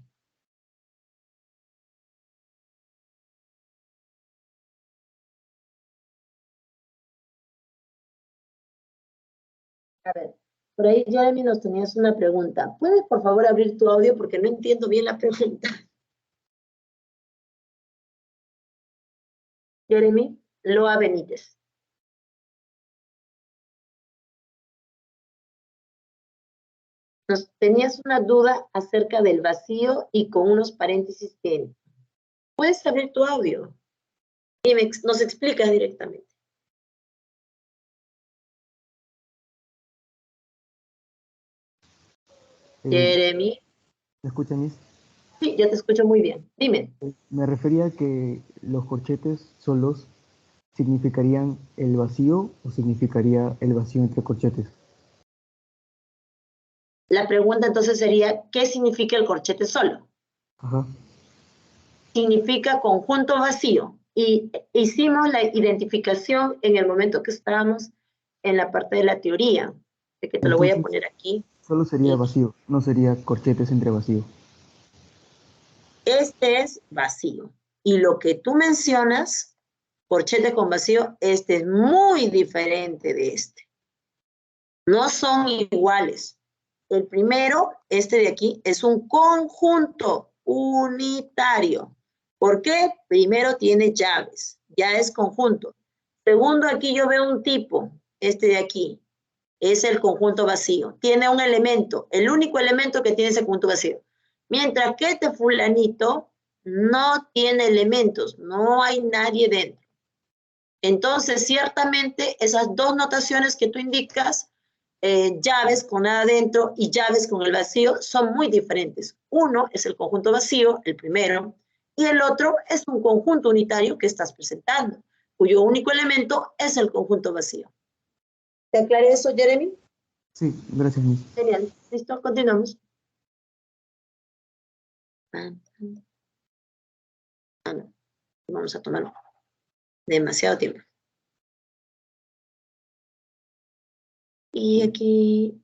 A ver, por ahí Jeremy nos tenías una pregunta. ¿Puedes por favor abrir tu audio porque no entiendo bien la pregunta? Jeremy, Loa Benítez. Tenías una duda acerca del vacío y con unos paréntesis que... ¿Puedes abrir tu audio? Y nos explicas directamente. Jeremy. ¿Me escuchan, Miss? Sí, ya te escucho muy bien. Dime. Me refería a que los corchetes solos significarían el vacío o significaría el vacío entre corchetes. La pregunta entonces sería, ¿qué significa el corchete solo? Ajá. Significa conjunto vacío. Y hicimos la identificación en el momento que estábamos en la parte de la teoría, de que te lo voy a poner aquí. Solo sería vacío, no sería corchetes entre vacío. Este es vacío. Y lo que tú mencionas, corchete con vacío, este es muy diferente de este. No son iguales. El primero, este de aquí, es un conjunto unitario. ¿Por qué? Primero tiene llaves, ya es conjunto. Segundo, aquí yo veo un tipo, este de aquí, es el conjunto vacío. Tiene un elemento, el único elemento que tiene ese conjunto vacío. Mientras que este fulanito no tiene elementos, no hay nadie dentro. Entonces, ciertamente, esas dos notaciones que tú indicas, llaves con nada dentro y llaves con el vacío, son muy diferentes. Uno es el conjunto vacío, el primero, y el otro es un conjunto unitario que estás presentando, cuyo único elemento es el conjunto vacío. ¿Te aclaré eso, Jeremy? Sí, gracias, Miss. Genial. ¿Listo? Continuamos. Ah, no. Vamos a tomar demasiado tiempo. Y aquí...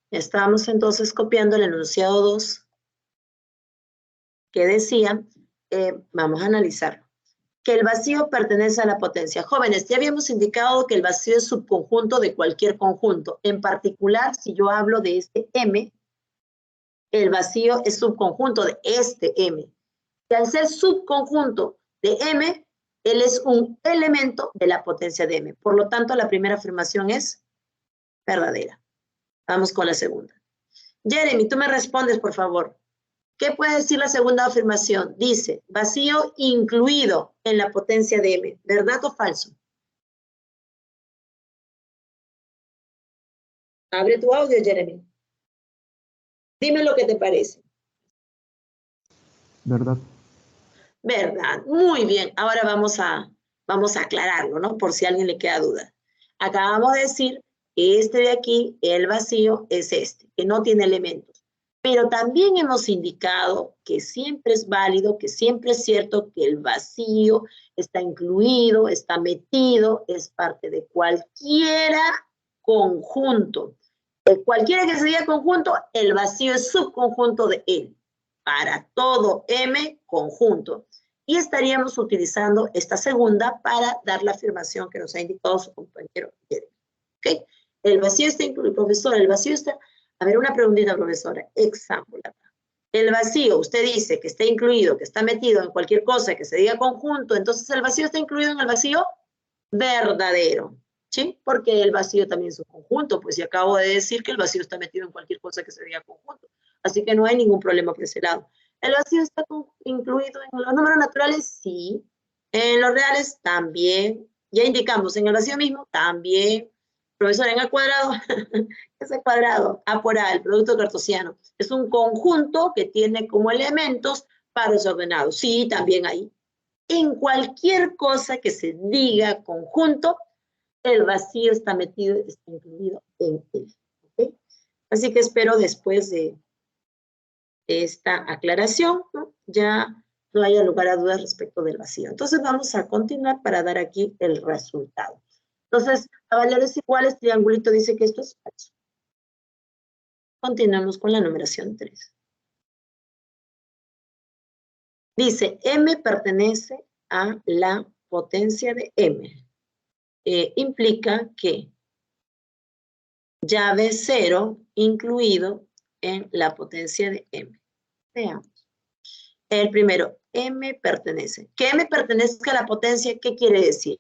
Estábamos entonces copiando el enunciado 2 que decía, vamos a analizarlo, que el vacío pertenece a la potencia. Jóvenes, ya habíamos indicado que el vacío es subconjunto de cualquier conjunto. En particular, si yo hablo de este M, el vacío es subconjunto de este M. Y al ser subconjunto de M, él es un elemento de la potencia de M. Por lo tanto, la primera afirmación es verdadera. Vamos con la segunda. Jeremy, tú me respondes, por favor. ¿Qué puede decir la segunda afirmación? Dice, vacío incluido en la potencia de M. ¿Verdad o falso? Abre tu audio, Jeremy. Dime lo que te parece. ¿Verdad? Verdad. Muy bien. Ahora vamos a aclararlo, ¿no? Por si a alguien le queda duda. Acabamos de decir que este de aquí, el vacío, es este, que no tiene elementos. Pero también hemos indicado que siempre es válido, que siempre es cierto que el vacío está incluido, está metido, es parte de cualquiera conjunto. Cualquiera que sea conjunto, el vacío es subconjunto de él. Para todo M, conjunto. Y estaríamos utilizando esta segunda para dar la afirmación que nos ha indicado su compañero. ¿Okay? El vacío está incluido, profesor, el vacío está... A ver, una preguntita, profesora. Example. El vacío, usted dice que está incluido, que está metido en cualquier cosa que se diga conjunto, entonces el vacío está incluido en el vacío verdadero, ¿sí? Porque el vacío también es un conjunto, pues ya acabo de decir que el vacío está metido en cualquier cosa que se diga conjunto. Así que no hay ningún problema por ese lado. ¿El vacío está incluido en los números naturales? Sí. En los reales, también. Ya indicamos, en el vacío mismo, también. Profesor, en el cuadrado, ese cuadrado, A por A, el producto cartesiano, es un conjunto que tiene como elementos pares ordenados. Sí, también ahí. En cualquier cosa que se diga conjunto, el vacío está metido, está incluido en él. ¿Okay? Así que espero después de esta aclaración, ¿no? Ya no haya lugar a dudas respecto del vacío. Entonces vamos a continuar para dar aquí el resultado. Entonces, a valores iguales, triangulito dice que esto es falso. Continuamos con la numeración 3. Dice, M pertenece a la potencia de M. Implica que llave 0 incluido en la potencia de M. Veamos. El primero, M pertenece. Que M pertenezca a la potencia, ¿qué quiere decir?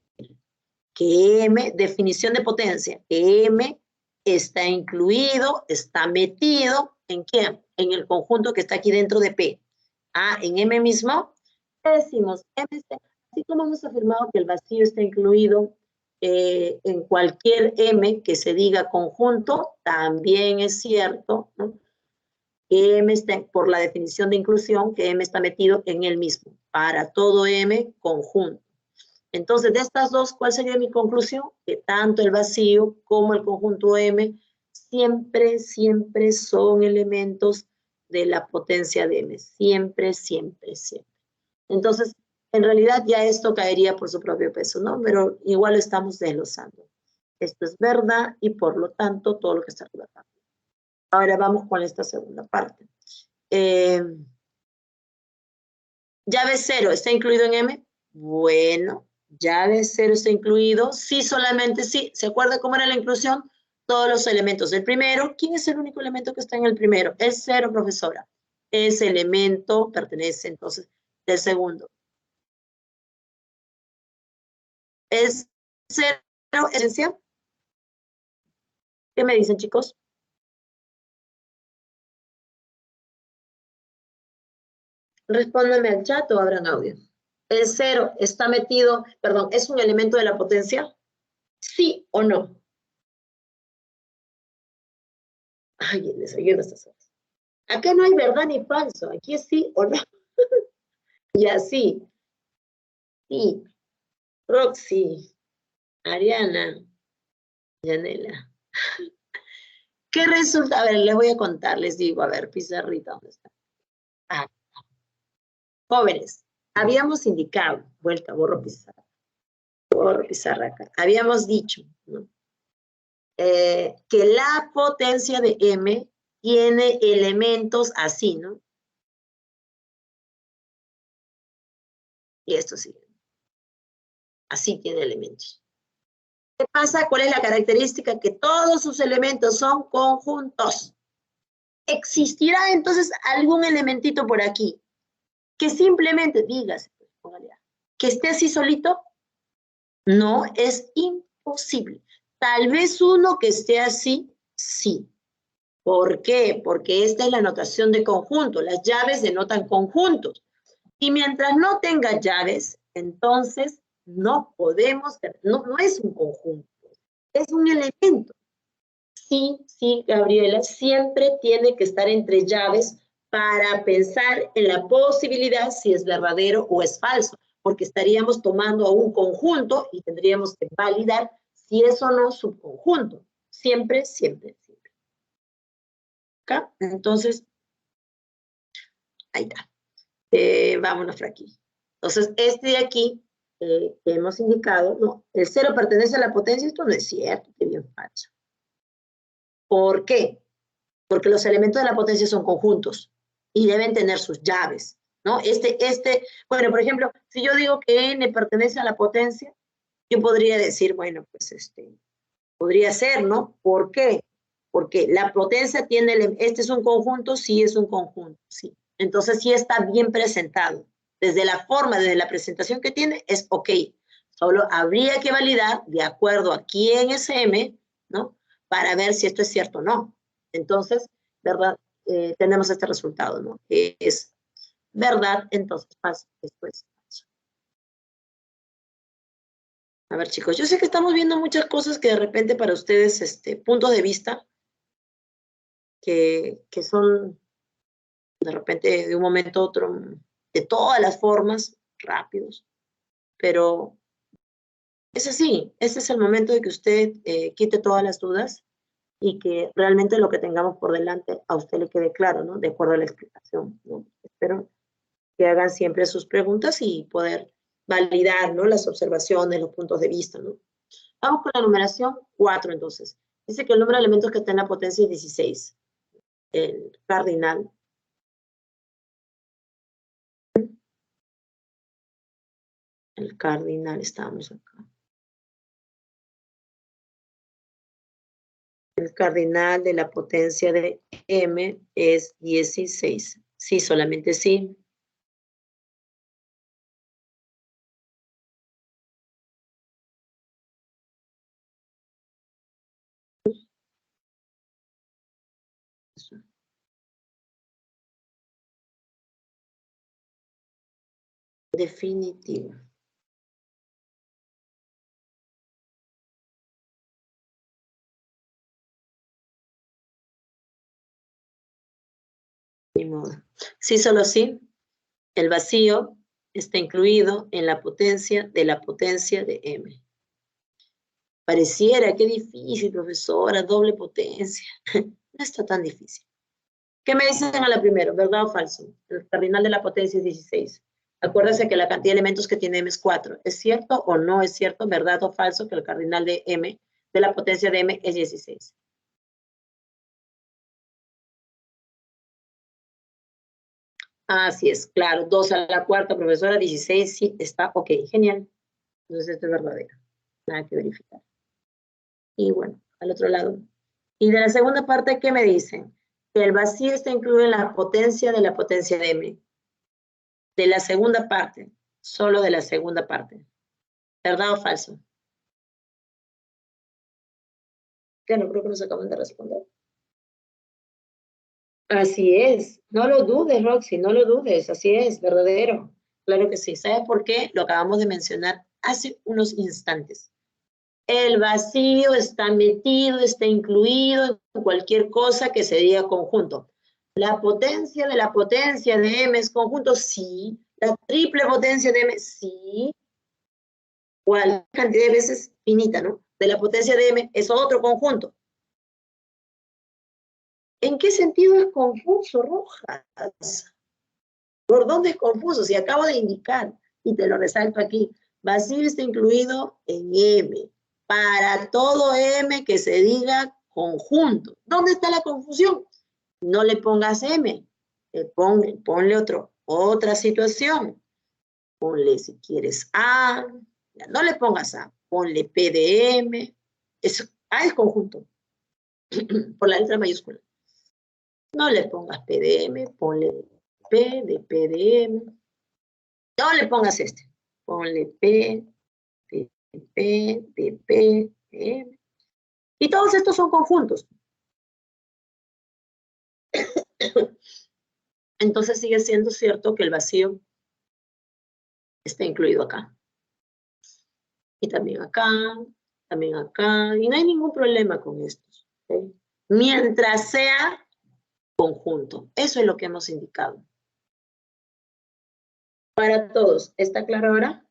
Que M, definición de potencia, que M está incluido, está metido, ¿en qué? En el conjunto que está aquí dentro de P. Ah, en M mismo, decimos, M está, así como hemos afirmado que el vacío está incluido en cualquier M que se diga conjunto, también es cierto, ¿no? Que M está, por la definición de inclusión, que M está metido en él mismo, para todo M conjunto. Entonces, de estas dos, ¿cuál sería mi conclusión? Que tanto el vacío como el conjunto M siempre son elementos de la potencia de M. Siempre. Entonces, en realidad ya esto caería por su propio peso, ¿no? Pero igual lo estamos desglosando. Esto es verdad y por lo tanto todo lo que está arriba también. Ahora vamos con esta segunda parte. Llave 0, ¿está incluido en M? Bueno, llave 0 está incluido. Sí, solamente sí. ¿Se acuerda cómo era la inclusión? Todos los elementos del primero. ¿Quién es el único elemento que está en el primero? Es 0, profesora. Ese elemento pertenece entonces del segundo. ¿Es 0 esencia? ¿Qué me dicen, chicos? Respóndanme al chat o abran audio. ¿El 0 está metido, perdón, es un elemento de la potencia? ¿Sí o no? Ay, el desayuno estas horas. Acá no hay verdad ni falso, aquí es sí o no. Y así. Sí. Roxy, Ariana, Yanela. ¿Qué resulta? A ver, les voy a contar, les digo, a ver, pizarrita, ¿dónde está? Ah, jóvenes, habíamos indicado, vuelta, borro pizarra acá. Habíamos dicho, ¿no? Que la potencia de M tiene elementos así, ¿no? Y esto sí. Así tiene elementos. ¿Qué pasa? ¿Cuál es la característica? Que todos sus elementos son conjuntos. ¿Existirá entonces algún elementito por aquí que simplemente digas, que esté así solito? No, es imposible. Tal vez uno que esté así, sí. ¿Por qué? Porque esta es la notación de conjunto. Las llaves denotan conjuntos. Y mientras no tenga llaves, entonces no podemos, no es un conjunto, es un elemento. Sí, sí, Gabriela, siempre tiene que estar entre llaves para pensar en la posibilidad si es verdadero o es falso, porque estaríamos tomando a un conjunto y tendríamos que validar si es o no subconjunto. Siempre, siempre, siempre. ¿Acá? Entonces, ahí está. Vámonos por aquí. Entonces, este de aquí, que hemos indicado, no, el 0 pertenece a la potencia, esto no es cierto, que bien falso. ¿Por qué? Porque los elementos de la potencia son conjuntos y deben tener sus llaves, ¿no? Bueno, por ejemplo, si yo digo que n pertenece a la potencia, yo podría decir, bueno, pues podría ser, ¿no? ¿Por qué? Porque la potencia tiene, este es un conjunto, sí es un conjunto, sí. Entonces sí está bien presentado. Desde la forma, desde la presentación que tiene, es ok. Solo habría que validar de acuerdo a quién es M, ¿no? Para ver si esto es cierto o no. Entonces, ¿verdad? Tenemos este resultado, ¿no? Que es verdad, entonces pasa después. A ver, chicos, yo sé que estamos viendo muchas cosas que de repente para ustedes, puntos de vista, que son de repente de un momento a otro, de todas las formas, rápidos, pero es así, este es el momento de que usted quite todas las dudas y que realmente lo que tengamos por delante a usted le quede claro, ¿no? De acuerdo a la explicación, ¿no? Espero que hagan siempre sus preguntas y poder validar, ¿no? Las observaciones, los puntos de vista, ¿no? Vamos con la numeración 4, entonces. Dice que el número de elementos que está en la potencia es 16. El cardinal. El cardinal, estábamos acá. El cardinal de la potencia de M es 16. Sí, solamente sí. Definitivo. Ni modo. Sí, solo sí. El vacío está incluido en la potencia de M. Pareciera, qué difícil, profesora, doble potencia. No está tan difícil. ¿Qué me dicen a la primera? ¿Verdad o falso? El cardinal de la potencia es 16. Acuérdense que la cantidad de elementos que tiene M es 4. ¿Es cierto o no es cierto, verdad o falso, que el cardinal de M, de la potencia de m es 16. Así es, claro, 2 a la cuarta, profesora, 16, sí, está ok, genial. Entonces esto es verdadero, nada que verificar. Y bueno, al otro lado. Y de la segunda parte, ¿qué me dicen? Que el vacío está incluido en la potencia de m. De la segunda parte, solo de la segunda parte. ¿Verdad o falso? Que no creo que nos acaban de responder. Así es, no lo dudes, Roxy, no lo dudes, así es, verdadero. Claro que sí. ¿Sabes por qué? Lo acabamos de mencionar hace unos instantes. El vacío está metido, está incluido en cualquier cosa que se diga conjunto. La potencia de m es conjunto, sí. La triple potencia de m, sí. ¿Cuál cantidad de veces finita, no? De la potencia de m es otro conjunto. ¿En qué sentido es confuso, Rojas? ¿Por dónde es confuso? Si acabo de indicar, y te lo resalto aquí, vacío está incluido en m. Para todo m que se diga conjunto. ¿Dónde está la confusión? No le pongas m. Ponle otra situación. Ponle, si quieres, a. No le pongas a. Ponle p de m. A es conjunto. Por la letra mayúscula. No le pongas p de m. Ponle p de m. No le pongas este. Ponle p de p de m. Y todos estos son conjuntos. Entonces sigue siendo cierto que el vacío está incluido acá. Y también acá, y no hay ningún problema con estos. ¿Okay? Mientras sea conjunto. Eso es lo que hemos indicado. Para todos, ¿está claro ahora?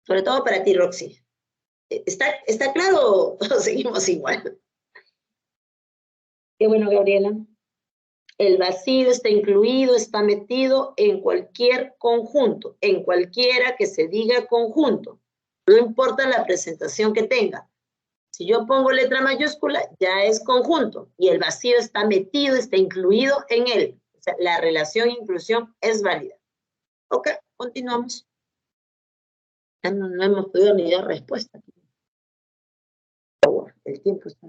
Sobre todo para ti, Roxy. ¿Está claro o seguimos igual? Qué bueno, Gabriela. El vacío está incluido, está metido en cualquier conjunto, en cualquiera que se diga conjunto. No importa la presentación que tenga. Si yo pongo letra mayúscula, ya es conjunto. Y el vacío está metido, está incluido en él. O sea, la relación inclusión es válida. Ok, continuamos. Ya no hemos podido ni dar respuesta. Oh, el tiempo está.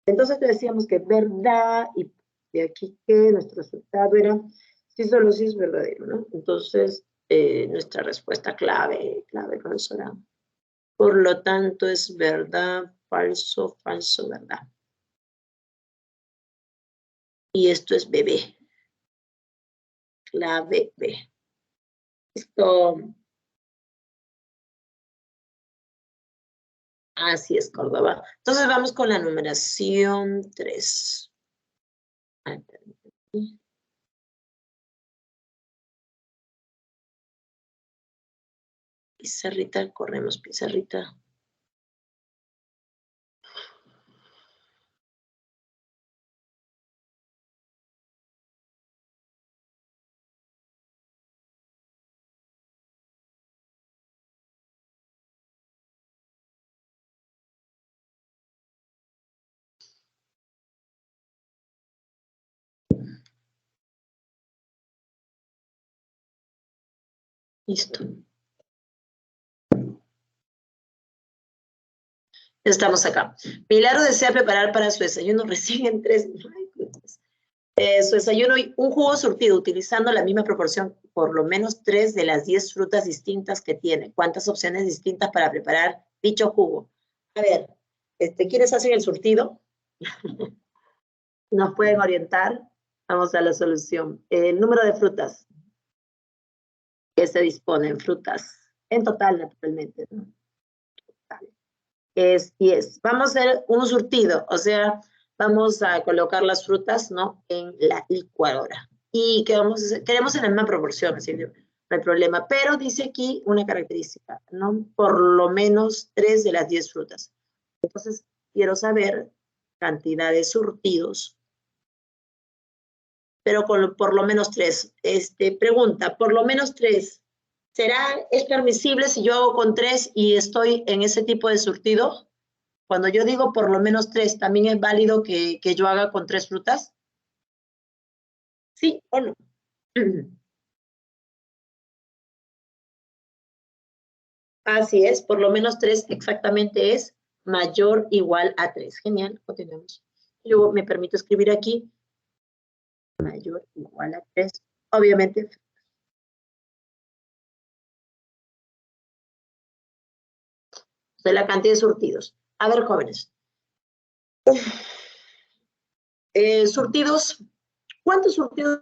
Entonces te decíamos que verdad, y de aquí que nuestro resultado era sí, solo sí es verdadero, ¿no? Entonces, nuestra respuesta clave, profesora. Por lo tanto, es verdad, falso, falso, verdad. Y esto es bebé. Clave B. Listo. Así es, Córdoba. Entonces vamos con la numeración 3. Pizarrita, corremos pizarrita. Listo. Estamos acá. Milagro desea preparar para su desayuno recién en 3. Su desayuno y un jugo surtido utilizando la misma proporción, por lo menos 3 de las 10 frutas distintas que tiene. ¿Cuántas opciones distintas para preparar dicho jugo? A ver, ¿quiénes hacen el surtido? ¿Nos pueden orientar? Vamos a la solución. El número de frutas que se disponen, frutas, en total, naturalmente, ¿no? Total. Es 10. Vamos a hacer un surtido, o sea, vamos a colocar las frutas, ¿no? En la licuadora. Y que vamos a hacer, queremos en la misma proporción, así que no hay problema. Pero dice aquí una característica, ¿no? Por lo menos 3 de las 10 frutas. Entonces, quiero saber cantidad de surtidos, pero por lo menos 3. Pregunta, por lo menos 3. es permisible si yo hago con 3 y estoy en ese tipo de surtido? Cuando yo digo por lo menos 3, ¿también es válido que yo haga con 3 frutas? ¿Sí o no? Así es, por lo menos 3 exactamente es mayor o igual a 3. Genial, continuamos. Luego me permito escribir aquí mayor o igual a 3. Obviamente, de la cantidad de surtidos. A ver, jóvenes. Surtidos, ¿cuántos surtidos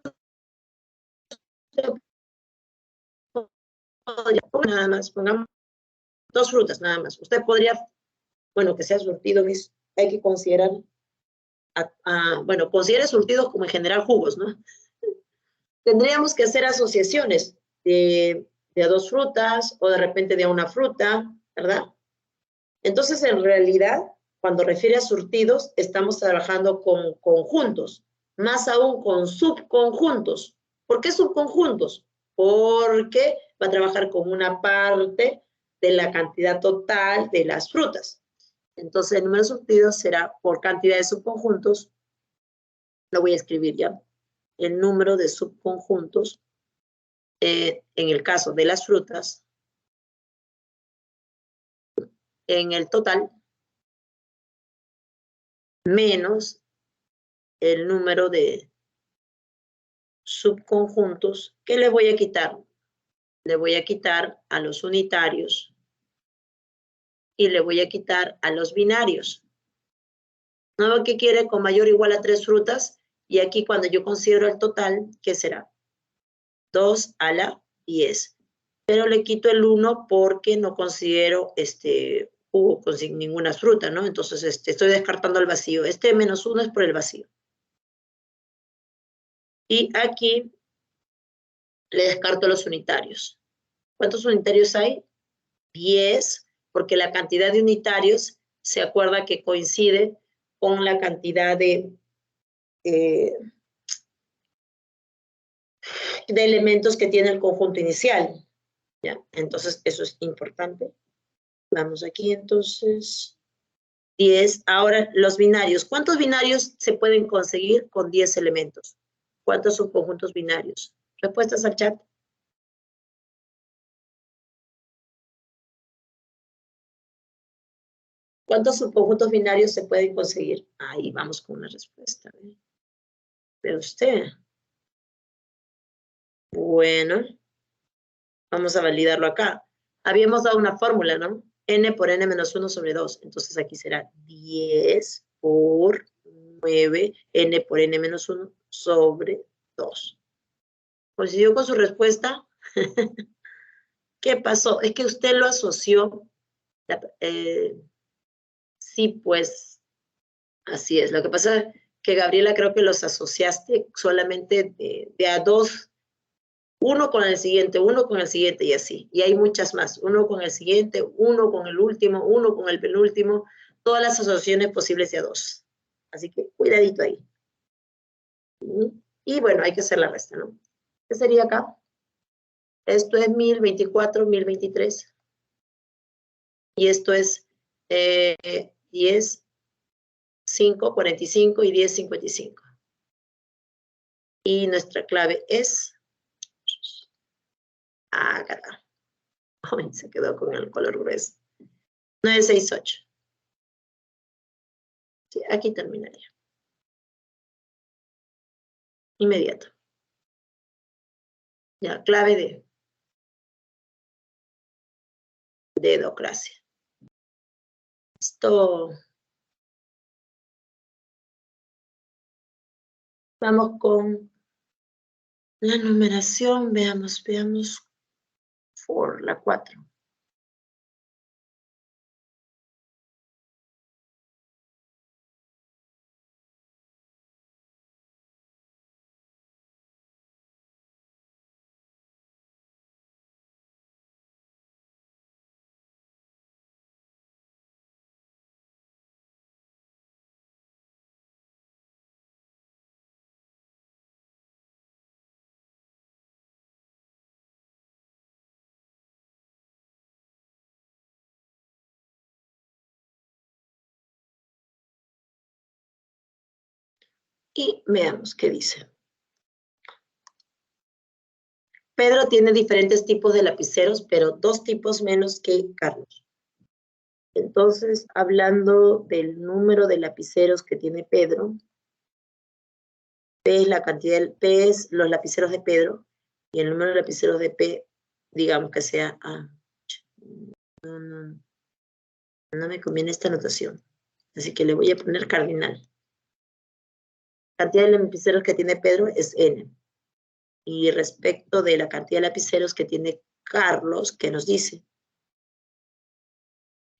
podría? Nada más, pongamos 2 frutas, nada más. Usted podría, bueno, que sea surtido, hay que considerar, bueno, considere surtidos como en general jugos, ¿no? Tendríamos que hacer asociaciones de 2 frutas o de repente de una fruta, ¿verdad? Entonces, en realidad, cuando refiere a surtidos, estamos trabajando con conjuntos, más aún con subconjuntos. ¿Por qué subconjuntos? Porque va a trabajar con una parte de la cantidad total de las frutas. Entonces, el número de surtidos será por cantidad de subconjuntos. Lo voy a escribir ya. El número de subconjuntos, en el caso de las frutas, en el total, menos el número de subconjuntos que le voy a quitar. Le voy a quitar a los unitarios y le voy a quitar a los binarios. ¿No? ¿Qué quiere? Con mayor o igual a 3 frutas. Y aquí cuando yo considero el total, ¿qué será? 2 a la 10. Pero le quito el 1 porque no considero jugo con sin ninguna fruta, ¿no? Entonces estoy descartando el vacío. Este menos 1 es por el vacío. Y aquí le descarto los unitarios. ¿Cuántos unitarios hay? 10, porque la cantidad de unitarios se acuerda que coincide con la cantidad de elementos que tiene el conjunto inicial. ¿Ya? Entonces, eso es importante. Vamos aquí, entonces, 10. Ahora, los binarios. ¿Cuántos binarios se pueden conseguir con 10 elementos? ¿Cuántos subconjuntos binarios? Respuestas al chat. ¿Cuántos subconjuntos binarios se pueden conseguir? Ahí vamos con una respuesta. ¿Ve usted? Bueno, vamos a validarlo acá. Habíamos dado una fórmula, ¿no? N por N menos 1 sobre 2. Entonces aquí será 10 por 9, N por N menos 1 sobre 2. ¿Coincidió con su respuesta? ¿Qué pasó? Es que usted lo asoció. Sí, pues, así es. Lo que pasa es que, Gabriela, creo que los asociaste solamente de a 2. Uno con el siguiente y así. Y hay muchas más. Uno con el siguiente, uno con el último, uno con el penúltimo. Todas las asociaciones posibles de a 2. Así que cuidadito ahí. Y bueno, hay que hacer la resta, ¿no? ¿Qué sería acá? Esto es 1024, 1023. Y esto es 10, 5, 45 y 10, 55. Y nuestra clave es... Ágata. Se quedó con el color grueso. 968. Sí, aquí terminaría. Inmediato. Ya, clave de dedocracia. Esto. Vamos con la numeración. Veamos. Por la 4. Y veamos qué dice. Pedro tiene diferentes tipos de lapiceros, pero 2 tipos menos que Carlos. Entonces, hablando del número de lapiceros que tiene Pedro, P es la cantidad, P es los lapiceros de Pedro, y el número de lapiceros de P, digamos que sea A. No me conviene esta notación, así que le voy a poner cardinal. La cantidad de lapiceros que tiene Pedro es N. Y respecto de la cantidad de lapiceros que tiene Carlos, ¿qué nos dice?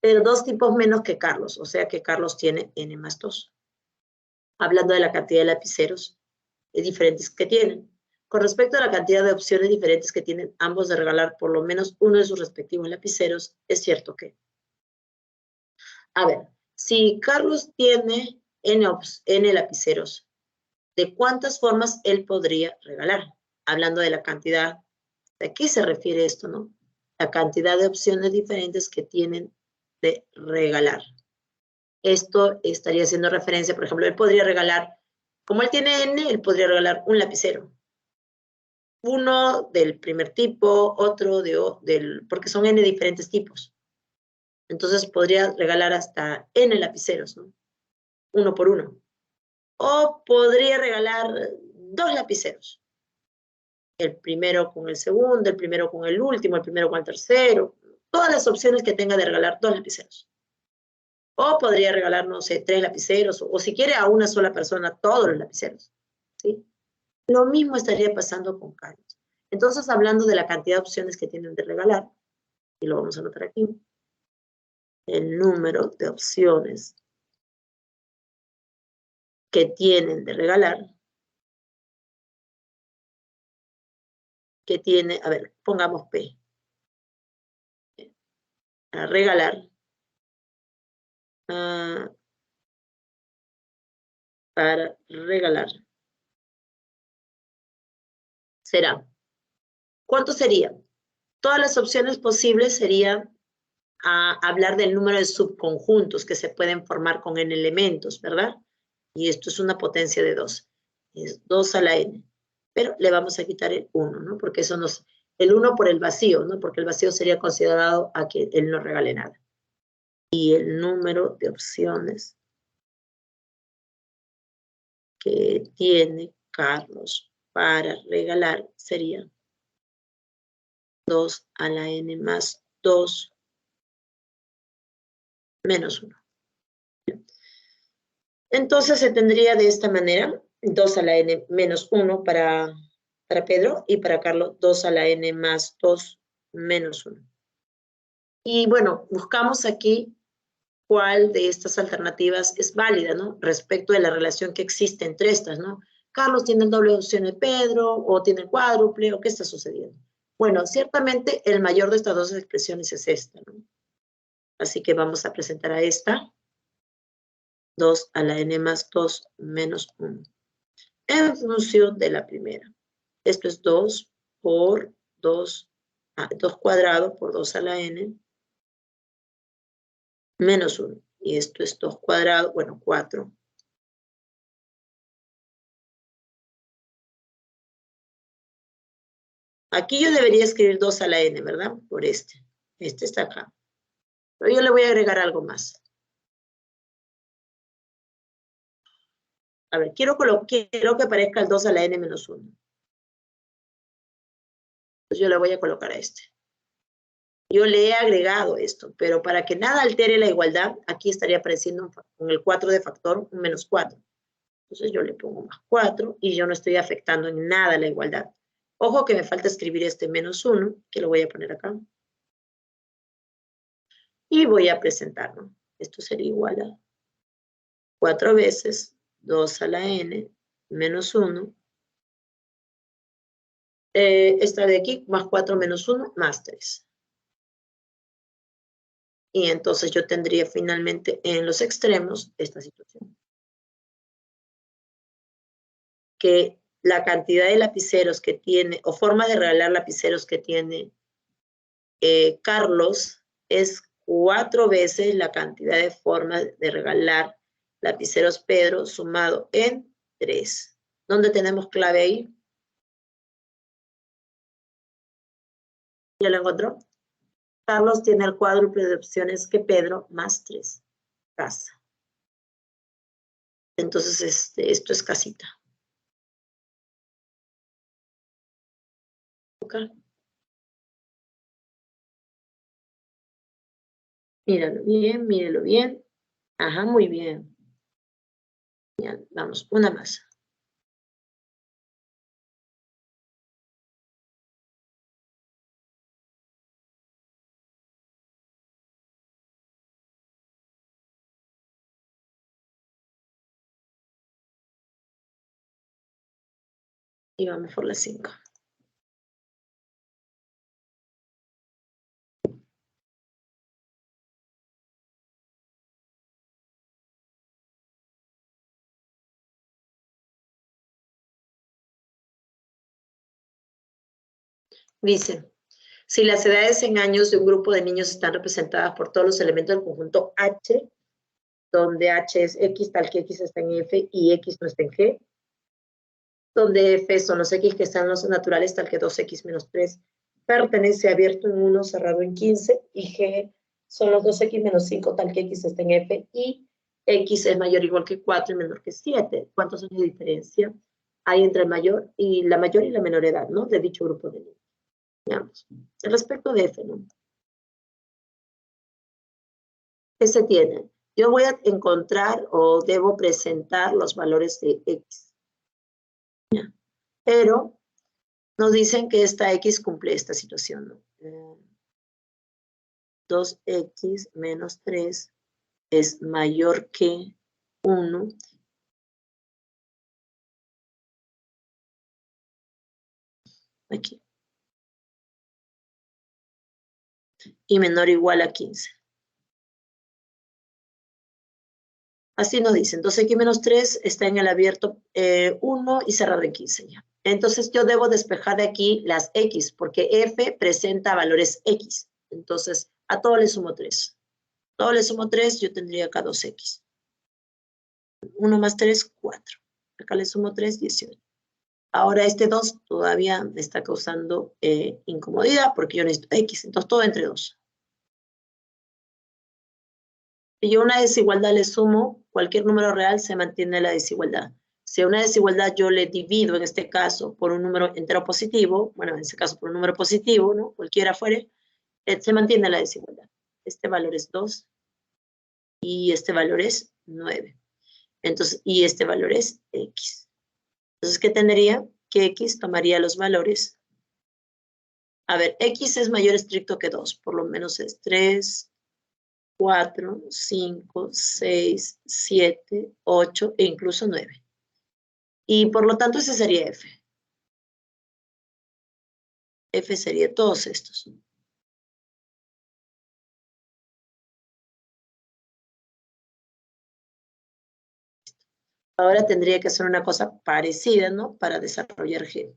Pero 2 tipos menos que Carlos, o sea que Carlos tiene N más 2. Hablando de la cantidad de lapiceros diferentes que tienen. Con respecto a la cantidad de opciones diferentes que tienen ambos de regalar por lo menos uno de sus respectivos lapiceros, es cierto que. A ver, si Carlos tiene N lapiceros, ¿de cuántas formas él podría regalar? Hablando de la cantidad, ¿a qué se refiere esto, no? La cantidad de opciones diferentes que tienen de regalar. Esto estaría haciendo referencia, por ejemplo, él podría regalar, como él tiene N, él podría regalar un lapicero. Uno del primer tipo, otro porque son N diferentes tipos. Entonces podría regalar hasta N lapiceros, ¿no? Uno por uno. O podría regalar 2 lapiceros. El primero con el segundo, el primero con el último, el primero con el tercero. Todas las opciones que tenga de regalar 2 lapiceros. O podría regalar, no sé, 3 lapiceros, o si quiere a una sola persona todos los lapiceros. ¿Sí? Lo mismo estaría pasando con Carlos. Entonces, hablando de la cantidad de opciones que tienen de regalar, y lo vamos a anotar aquí, el número de opciones que tienen de regalar, que tiene, a ver, pongamos P, para regalar, será, ¿cuánto sería? Todas las opciones posibles serían hablar del número de subconjuntos que se pueden formar con n elementos, ¿verdad? Y esto es una potencia de 2. Es 2 a la n. Pero le vamos a quitar el 1, ¿no? Porque eso nos... El 1 por el vacío, ¿no? Porque el vacío sería considerado a que él no regale nada. Y el número de opciones que tiene Carlos para regalar sería 2 a la n más 2 menos 1. Entonces se tendría de esta manera 2 a la n menos 1 para Pedro y para Carlos 2 a la n más 2 menos 1. Y bueno, buscamos aquí cuál de estas alternativas es válida, ¿no? Respecto de la relación que existe entre estas, ¿no? Carlos tiene el doble de opción de Pedro, o tiene el cuádruple, o qué está sucediendo. Bueno, ciertamente el mayor de estas dos expresiones es esta, ¿no? Así que vamos a presentar a esta. 2 a la n más 2 menos 1. En función de la primera. Esto es 2 por 2, 2 cuadrado por 2 a la n menos 1. Y esto es 2 cuadrado, bueno, 4. Aquí yo debería escribir 2 a la n, ¿verdad? Por este. Este está acá. Pero yo le voy a agregar algo más. A ver, quiero que aparezca el 2 a la n menos 1. Entonces yo le voy a colocar a este. Yo le he agregado esto, pero para que nada altere la igualdad, aquí estaría apareciendo con el 4 de factor un menos 4. Entonces yo le pongo más 4 y yo no estoy afectando en nada la igualdad. Ojo que me falta escribir este menos 1, que lo voy a poner acá. Y voy a presentarlo. Esto sería igual a 4 veces 2 a la n menos 1. Esta de aquí, más 4 menos 1, más 3. Y entonces yo tendría finalmente en los extremos esta situación. Que la cantidad de lapiceros que tiene, o formas de regalar lapiceros que tiene Carlos, es 4 veces la cantidad de formas de regalar lapiceros Pedro, sumado en 3. ¿Dónde tenemos clave ahí? ¿Ya lo encontró? Carlos tiene el cuádruple de opciones que Pedro más 3. Casa. Entonces, esto es casita. Okay. Míralo bien, mírelo bien. Ajá, muy bien. Ya, vamos, una más. Y vamos por las 5. Dice, si las edades en años de un grupo de niños están representadas por todos los elementos del conjunto H, donde H es X, tal que X está en F y X no está en G, donde F son los X que están en los naturales, tal que 2X menos 3 pertenece a abierto en 1, cerrado en 15, y G son los 2X menos 5, tal que X está en F, y X es mayor o igual que 4 y menor que 7. ¿Cuántos años de diferencia hay entre la mayor y la menor edad, ¿no? De dicho grupo de niños. Veamos. Respecto de F, ¿no? ¿Qué se tiene? Yo voy a encontrar o debo presentar los valores de X. ¿Ya? Pero nos dicen que esta X cumple esta situación, ¿no? 2X menos 3 es mayor que 1. Aquí. Y menor o igual a 15. Así nos dicen. 2X menos 3 está en el abierto 1 y cerrado en 15 ya. Entonces yo debo despejar de aquí las X, porque F presenta valores X. Entonces, a todo le sumo 3. Todo le sumo 3, yo tendría acá 2X. 1 más 3, 4. Acá le sumo 3, 18. Ahora este 2 todavía me está causando incomodidad porque yo necesito X. Entonces todo entre 2. Si yo a una desigualdad le sumo, cualquier número real se mantiene la desigualdad. Si a una desigualdad yo le divido, en este caso, por un número entero positivo, bueno, en este caso por un número positivo, ¿no? Cualquiera fuere, se mantiene la desigualdad. Este valor es 2 y este valor es 9. Entonces, y este valor es X. Entonces, ¿qué tendría? Que X tomaría los valores. A ver, X es mayor estricto que 2, por lo menos es 3, 4, 5, 6, 7, 8 e incluso 9. Y por lo tanto ese sería F. F sería todos estos. Ahora tendría que hacer una cosa parecida, ¿no? Para desarrollar G.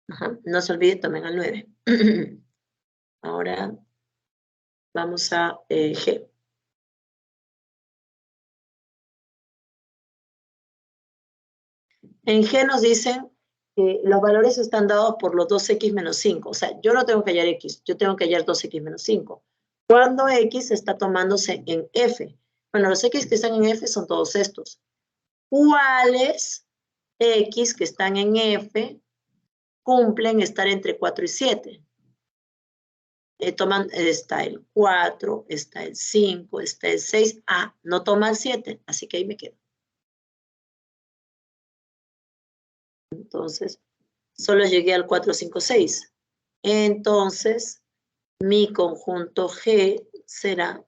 Ajá. No se olvide, tomen al 9. Ahora vamos a G. En G nos dicen que los valores están dados por los 2X menos 5. O sea, yo no tengo que hallar X, yo tengo que hallar 2X menos 5. Cuando X está tomándose en F. Bueno, los X que están en F son todos estos. ¿Cuáles X que están en F cumplen estar entre 4 y 7? Está el 4, está el 5, está el 6. Ah, no toma el 7, así que ahí me quedo. Entonces, solo llegué al 4, 5, 6. Entonces, mi conjunto G será...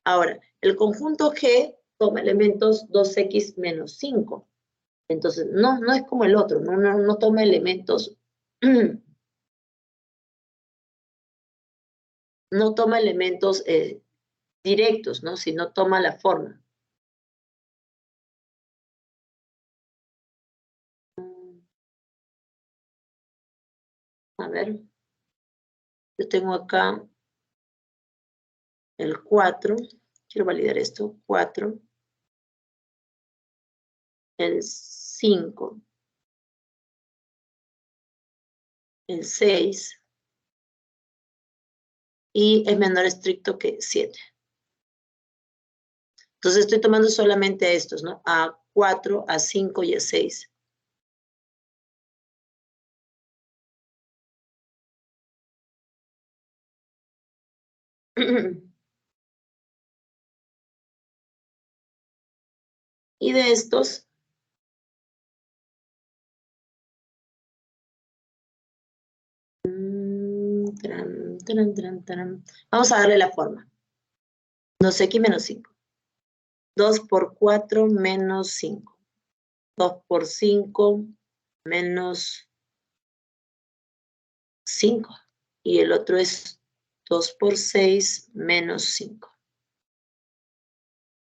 Ahora, el conjunto G toma elementos 2X menos 5. Entonces, no es como el otro, no toma elementos... no toma elementos directos, ¿no? Sino toma la forma. A ver, yo tengo acá el 4, quiero validar esto, 4, el 5, el 6, y es menor estricto que 7. Entonces estoy tomando solamente a estos, ¿no? A 4, a 5 y a 6. Y de estos, vamos a darle la forma. 2x menos 5. 2 por 4 menos 5. 2 por 5 menos 5. Y el otro es 2 por 6 menos 5.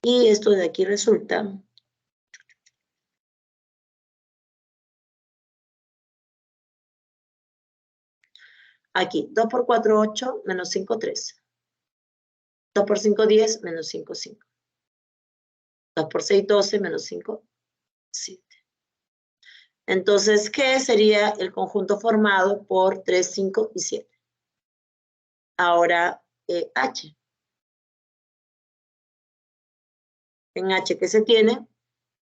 Y esto de aquí resulta aquí, 2 por 4, 8, menos 5, 3. 2 por 5, 10, menos 5, 5. 2 por 6, 12, menos 5, 7. Entonces, ¿qué sería el conjunto formado por 3, 5 y 7? Ahora, H. En H, ¿qué se tiene?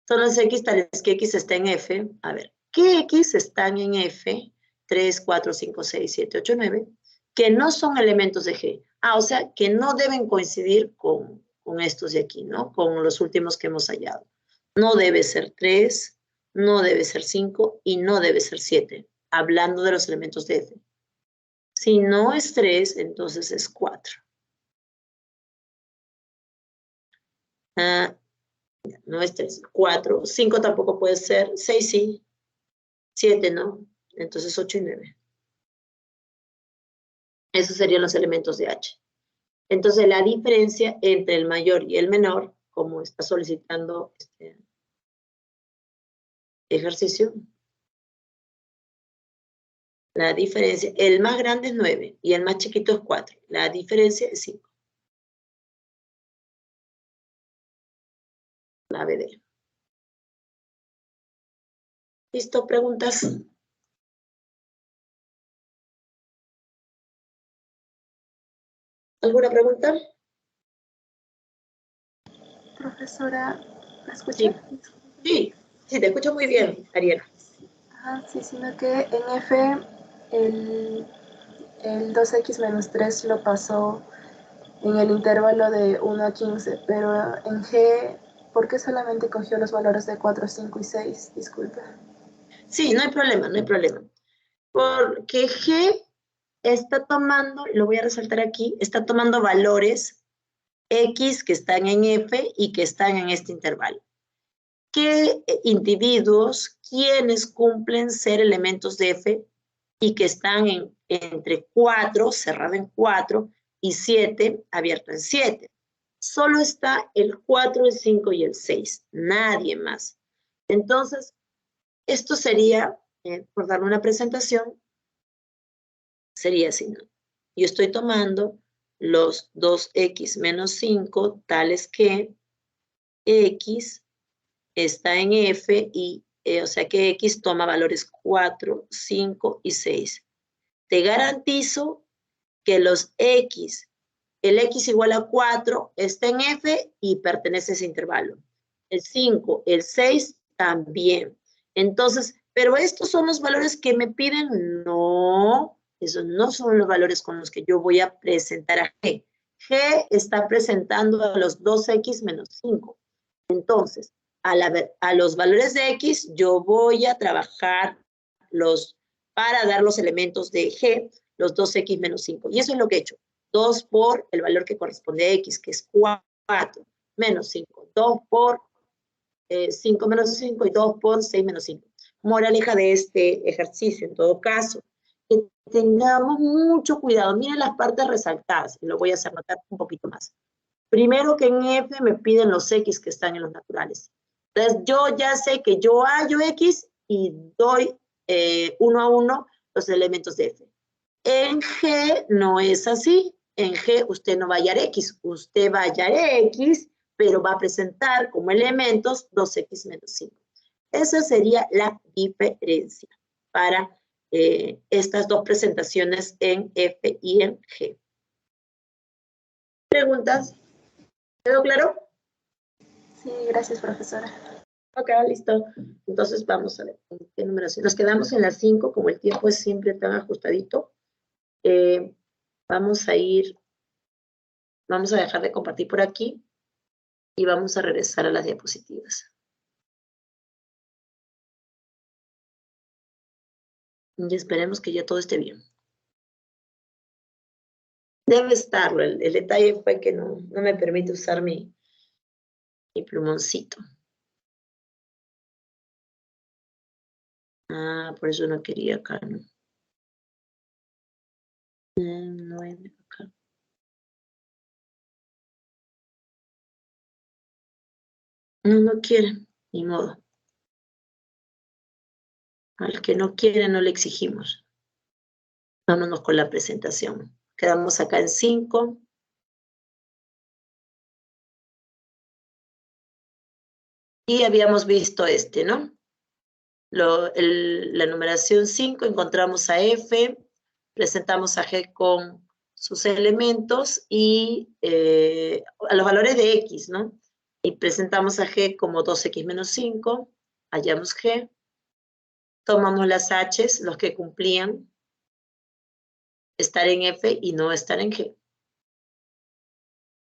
Son las X tales que X está en F. A ver, ¿qué X están en F? 3, 4, 5, 6, 7, 8, 9, que no son elementos de G. O sea, que no deben coincidir con estos de aquí, ¿no? Con los últimos que hemos hallado. No debe ser 3, no debe ser 5 y no debe ser 7, hablando de los elementos de F. Si no es 3, entonces es 4. No es 3, 4, 5 tampoco puede ser, 6 sí, 7 no, entonces 8 y 9. Esos serían los elementos de H. Entonces la diferencia entre el mayor y el menor, como está solicitando este ejercicio, la diferencia, el más grande es 9 y el más chiquito es 4. La diferencia es 5. La BD. ¿Listo? ¿Preguntas? ¿Alguna pregunta? Profesora, ¿me escucha? Sí, te escucho muy bien, Ariel. Sí, sino que en F el 2x menos 3 lo pasó en el intervalo de 1 a 15, pero en G, ¿por qué solamente cogió los valores de 4, 5 y 6? Disculpe. Sí, no hay problema, no hay problema. Porque G está tomando, lo voy a resaltar aquí, está tomando valores X que están en F y que están en este intervalo. ¿Qué individuos, quienes cumplen ser elementos de F y que están entre 4, cerrado en 4, y 7, abierto en 7? Solo está el 4, el 5 y el 6, nadie más. Entonces, esto sería, por darle una presentación, sería así, ¿no? Yo estoy tomando los 2x menos 5, tales que X está en F y, o sea que X toma valores 4, 5 y 6. Te garantizo que los X, el X igual a 4 está en F y pertenece a ese intervalo. El 5, el 6 también. Entonces, ¿pero estos son los valores que me piden? No, esos no son los valores con los que yo voy a presentar a G. G está presentando a los 2x menos 5. Entonces, a los valores de X, yo voy a trabajar para dar los elementos de G, los 2x menos 5. Y eso es lo que he hecho. 2 por el valor que corresponde a X, que es 4, menos 5. 2 por 5 menos 5 y 2 por 6 menos 5. Moraleja de este ejercicio, en todo caso, que tengamos mucho cuidado. Miren las partes resaltadas, y lo voy a hacer notar un poquito más. Primero que en F me piden los X que están en los naturales. Entonces yo ya sé que yo hallo X y doy uno a uno los elementos de F. En G no es así. En G usted no va a hallar X, usted va a hallar X, pero va a presentar como elementos 2x menos 5. Esa sería la diferencia para estas dos presentaciones en F y en G. ¿Preguntas? ¿Quedó claro? Sí, gracias, profesora. Ok, listo. Entonces vamos a ver qué numeración. Nos quedamos en las 5, como el tiempo es siempre tan ajustadito. Vamos a dejar de compartir por aquí y vamos a regresar a las diapositivas. Y esperemos que ya todo esté bien. Debe estarlo. El detalle fue que no me permite usar mi plumoncito. Ah, por eso no quería acá, ¿no? 9 acá. No quiere, ni modo. Al que no quiere no le exigimos. Vámonos con la presentación. Quedamos acá en 5. Y habíamos visto ¿no? La numeración 5, encontramos a F, presentamos a G con sus elementos y a los valores de X, ¿no? Y presentamos a G como 2X menos 5, hallamos G, tomamos las H's, los que cumplían estar en F y no estar en G.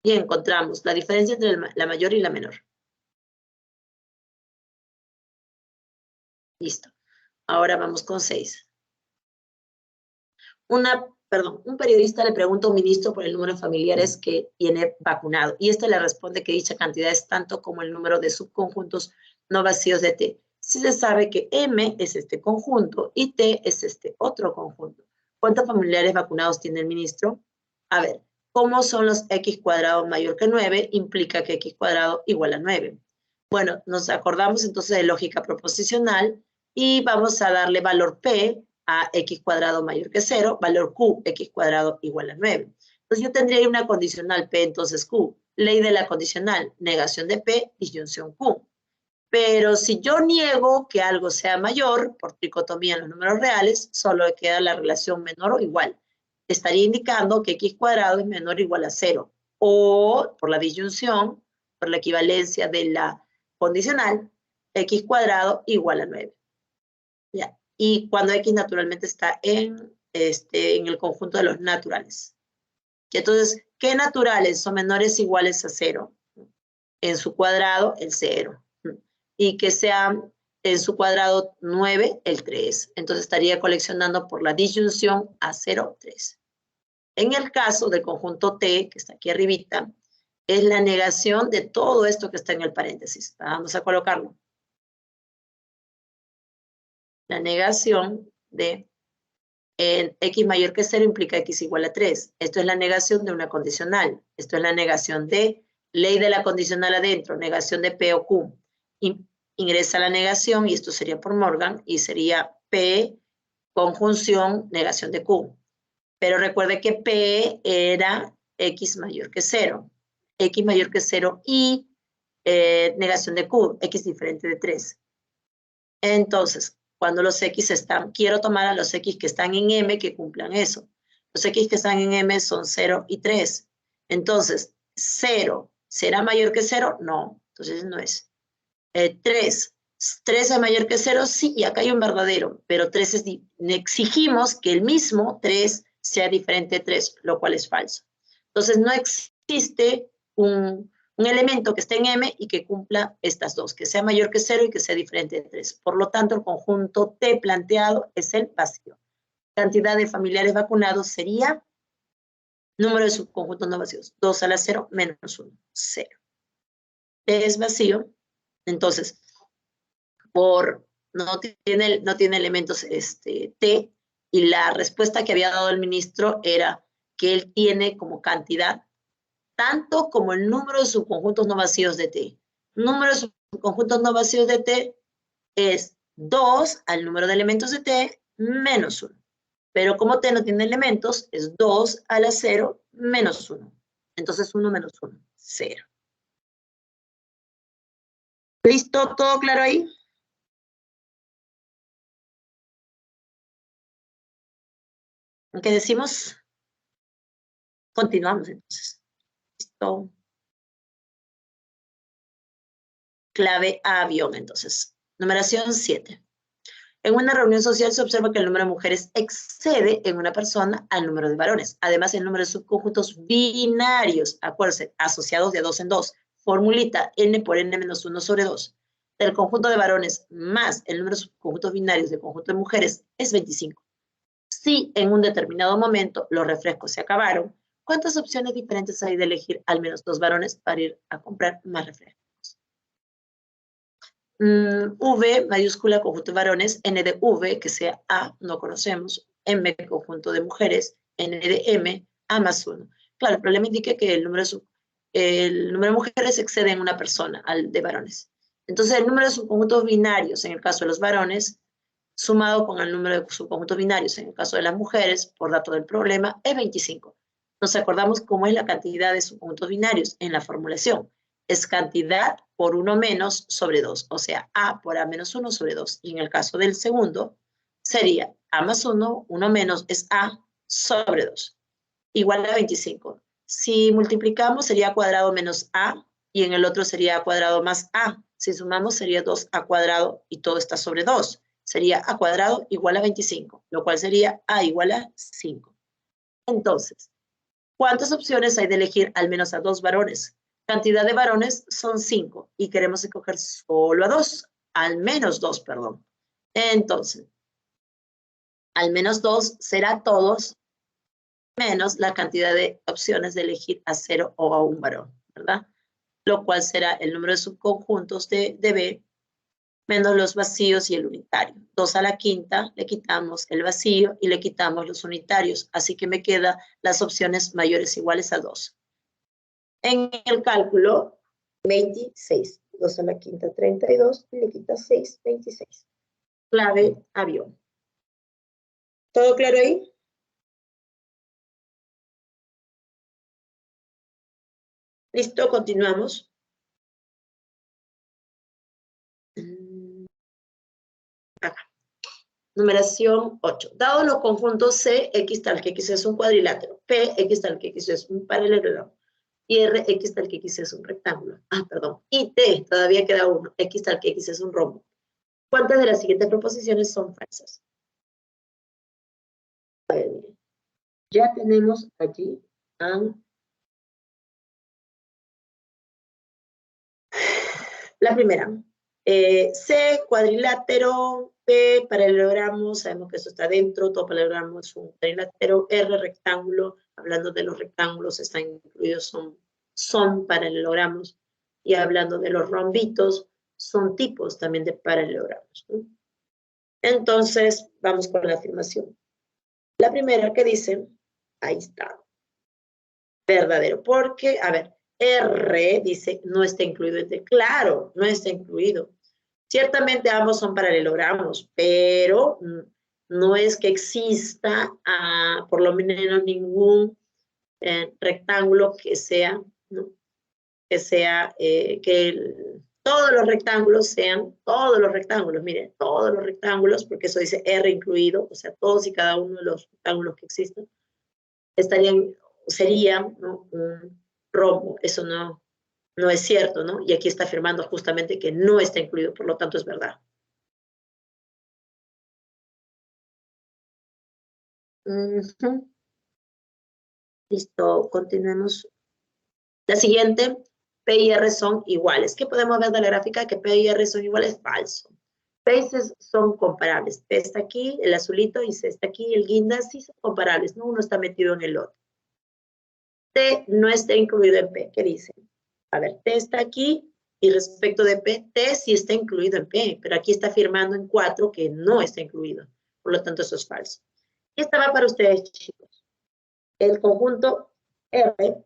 Y encontramos la diferencia entre la mayor y la menor. Listo. Ahora vamos con 6. Un periodista le pregunta a un ministro por el número de familiares que tiene vacunado y este le responde que dicha cantidad es tanto como el número de subconjuntos no vacíos de T. Si se sabe que M es este conjunto y T es este otro conjunto. ¿Cuántos familiares vacunados tiene el ministro? A ver, ¿cómo son los X cuadrado mayor que 9? Implica que X cuadrado igual a 9. Bueno, nos acordamos entonces de lógica proposicional y vamos a darle valor P a X cuadrado mayor que 0, valor Q, X cuadrado igual a 9. Entonces yo tendría una condicional P, entonces Q. Ley de la condicional, negación de P, disyunción Q. Pero si yo niego que algo sea mayor, por tricotomía en los números reales, solo queda la relación menor o igual. Estaría indicando que X cuadrado es menor o igual a 0. O, por la disyunción, por la equivalencia de la condicional, X cuadrado igual a 9. ¿Ya? Y cuando X naturalmente está en el conjunto de los naturales. Y entonces, ¿qué naturales son menores o iguales a 0? En su cuadrado, el 0. Y que sean en su cuadrado 9, el 3. Entonces estaría coleccionando por la disyunción a 0, 3. En el caso del conjunto T, que está aquí arribita, es la negación de todo esto que está en el paréntesis. Vamos a colocarlo. La negación de X mayor que 0 implica X igual a 3. Esto es la negación de una condicional. Esto es la negación de ley de la condicional adentro, negación de P o Q. Ingresa la negación, y esto sería por Morgan, y sería P, conjunción, negación de Q. Pero recuerde que P era X mayor que 0. X mayor que 0 y negación de Q, X diferente de 3. Entonces, cuando los X están, quiero tomar a los X que están en M que cumplan eso. Los X que están en M son 0 y 3. Entonces, 0, ¿será mayor que 0? No, entonces no es. 3 es mayor que 0, sí, y acá hay un verdadero, pero 3 es, exigimos que el mismo 3 sea diferente de 3, lo cual es falso. Entonces, no existe un elemento que esté en M y que cumpla estas dos, que sea mayor que 0 y que sea diferente de 3. Por lo tanto, el conjunto T planteado es el vacío. Cantidad de familiares vacunados sería número de subconjuntos no vacíos, 2 a la 0 menos 1, 0. T es vacío, entonces, no tiene elementos T, y la respuesta que había dado el ministro era que él tiene como cantidad tanto como el número de subconjuntos no vacíos de T. Número de subconjuntos no vacíos de T es 2 al número de elementos de T menos 1. Pero como T no tiene elementos, es 2 a la 0 menos 1. Entonces 1 menos 1, 0. ¿Listo? ¿Todo claro ahí? ¿Qué decimos? Continuamos entonces. Listo. Clave avión, entonces. Numeración 7. En una reunión social se observa que el número de mujeres excede en una persona al número de varones. Además, el número de subconjuntos binarios, acuérdense, asociados de 2 en 2. Formulita n por n menos 1 sobre 2. Del conjunto de varones más el número de subconjuntos binarios del conjunto de mujeres es 25. Si en un determinado momento los refrescos se acabaron, ¿cuántas opciones diferentes hay de elegir al menos 2 varones para ir a comprar más refrescos? V mayúscula conjunto de varones, N de V, que sea A, no conocemos, M conjunto de mujeres, N de M, A más 1. Claro, el problema indica que el número de mujeres excede en una persona al de varones. Entonces, el número de subconjuntos binarios, en el caso de los varones, sumado con el número de subconjuntos binarios, en el caso de las mujeres, por dato del problema, es 25. Nos acordamos cómo es la cantidad de subconjuntos binarios en la formulación. Es cantidad por 1 menos sobre 2, o sea, A por A menos 1 sobre 2. Y en el caso del segundo, sería A más 1, 1 menos es A sobre 2, igual a 25. Si multiplicamos, sería A cuadrado menos A, y en el otro sería A cuadrado más A. Si sumamos, sería 2A cuadrado, y todo está sobre 2. Sería A cuadrado igual a 25, lo cual sería A igual a 5. Entonces, ¿cuántas opciones hay de elegir al menos a 2 varones? Cantidad de varones son 5 y queremos escoger solo a 2, al menos 2, perdón. Entonces, al menos 2 será todos menos la cantidad de opciones de elegir a 0 o a 1 varón, ¿verdad? Lo cual será el número de subconjuntos de B menos los vacíos y el unitario. 2 a la quinta, le quitamos el vacío y le quitamos los unitarios, así que me quedan las opciones mayores o iguales a 2. En el cálculo, 26. 2 a la quinta, 32, y le quita 6, 26. Clave avión. ¿Todo claro ahí? Listo, continuamos. Acá. Numeración 8. Dado los conjuntos C, X tal que X es un cuadrilátero, P, X tal que X es un paralelogramo, y R, X tal que X es un rectángulo. Y T, todavía queda uno, X tal que X es un rombo. ¿Cuántas de las siguientes proposiciones son falsas? A ver, miren. Ya tenemos allí la primera. C, cuadrilátero, P, paralelogramo, sabemos que eso está dentro, todo paralelogramo es un cuadrilátero, R, rectángulo, hablando de los rectángulos, están incluidos, son paralelogramos, y hablando de los rombitos, son tipos también de paralelogramos, ¿no? Entonces, vamos con la afirmación. La primera que dice, ahí está, verdadero, porque, a ver, R dice, no está incluido en T. Claro, no está incluido. Ciertamente ambos son paralelogramos, pero no es que exista por lo menos ningún rectángulo que sea, ¿no? Todos los rectángulos sean, todos los rectángulos, miren, todos los rectángulos, porque eso dice R incluido, o sea, todos y cada uno de los rectángulos que existen, serían, ¿no?, un rombo. Eso no es cierto, ¿no? Y aquí está afirmando justamente que no está incluido, por lo tanto es verdad. Listo, continuemos. La siguiente, P y R son iguales. ¿Qué podemos ver de la gráfica? Que P y R son iguales, falso. P y C son comparables. P está aquí, el azulito, y C está aquí, el guinda, sí son comparables, ¿no? Uno está metido en el otro. T no está incluido en P, ¿qué dice? A ver, T está aquí, y respecto de P, T sí está incluido en P, pero aquí está afirmando en 4 que no está incluido. Por lo tanto, eso es falso. Y esta va para ustedes, chicos. El conjunto R,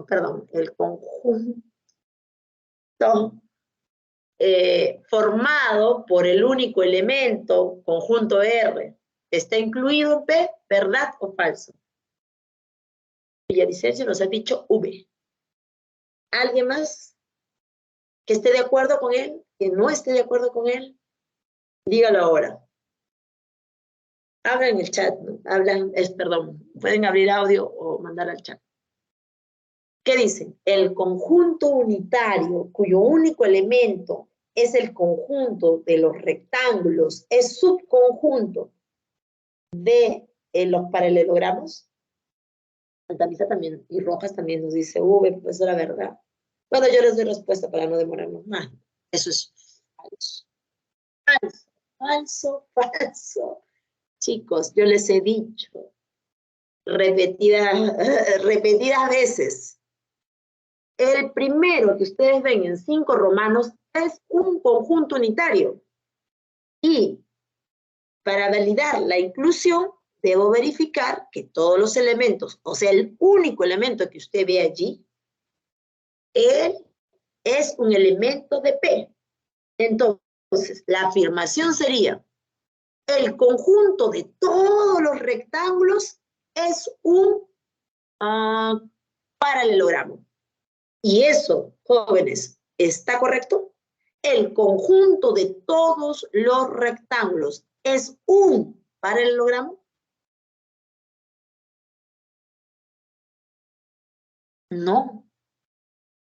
perdón, el conjunto formado por el único elemento, conjunto R, ¿está incluido en P? ¿Verdad o falso? Villavicencio nos ha dicho V. ¿Alguien más que esté de acuerdo con él? ¿Que no esté de acuerdo con él? Dígalo ahora. Hablan en el chat, ¿no? Perdón, pueden abrir audio o mandar al chat. ¿Qué dicen? El conjunto unitario, cuyo único elemento es el conjunto de los rectángulos, es subconjunto de los paralelogramos. Altamisa también, y Rojas también nos dice, profesora, ¿verdad? Bueno, yo les doy respuesta para no demorarnos más. Eso es falso. Falso, falso, falso. Chicos, yo les he dicho repetidas veces. El primero que ustedes ven en 5 romanos es un conjunto unitario. Y para validar la inclusión, debo verificar que todos los elementos, o sea, el único elemento que usted ve allí, él es un elemento de P. Entonces, la afirmación sería, el conjunto de todos los rectángulos es un paralelogramo. Y eso, jóvenes, ¿está correcto? El conjunto de todos los rectángulos es un paralelogramo. No,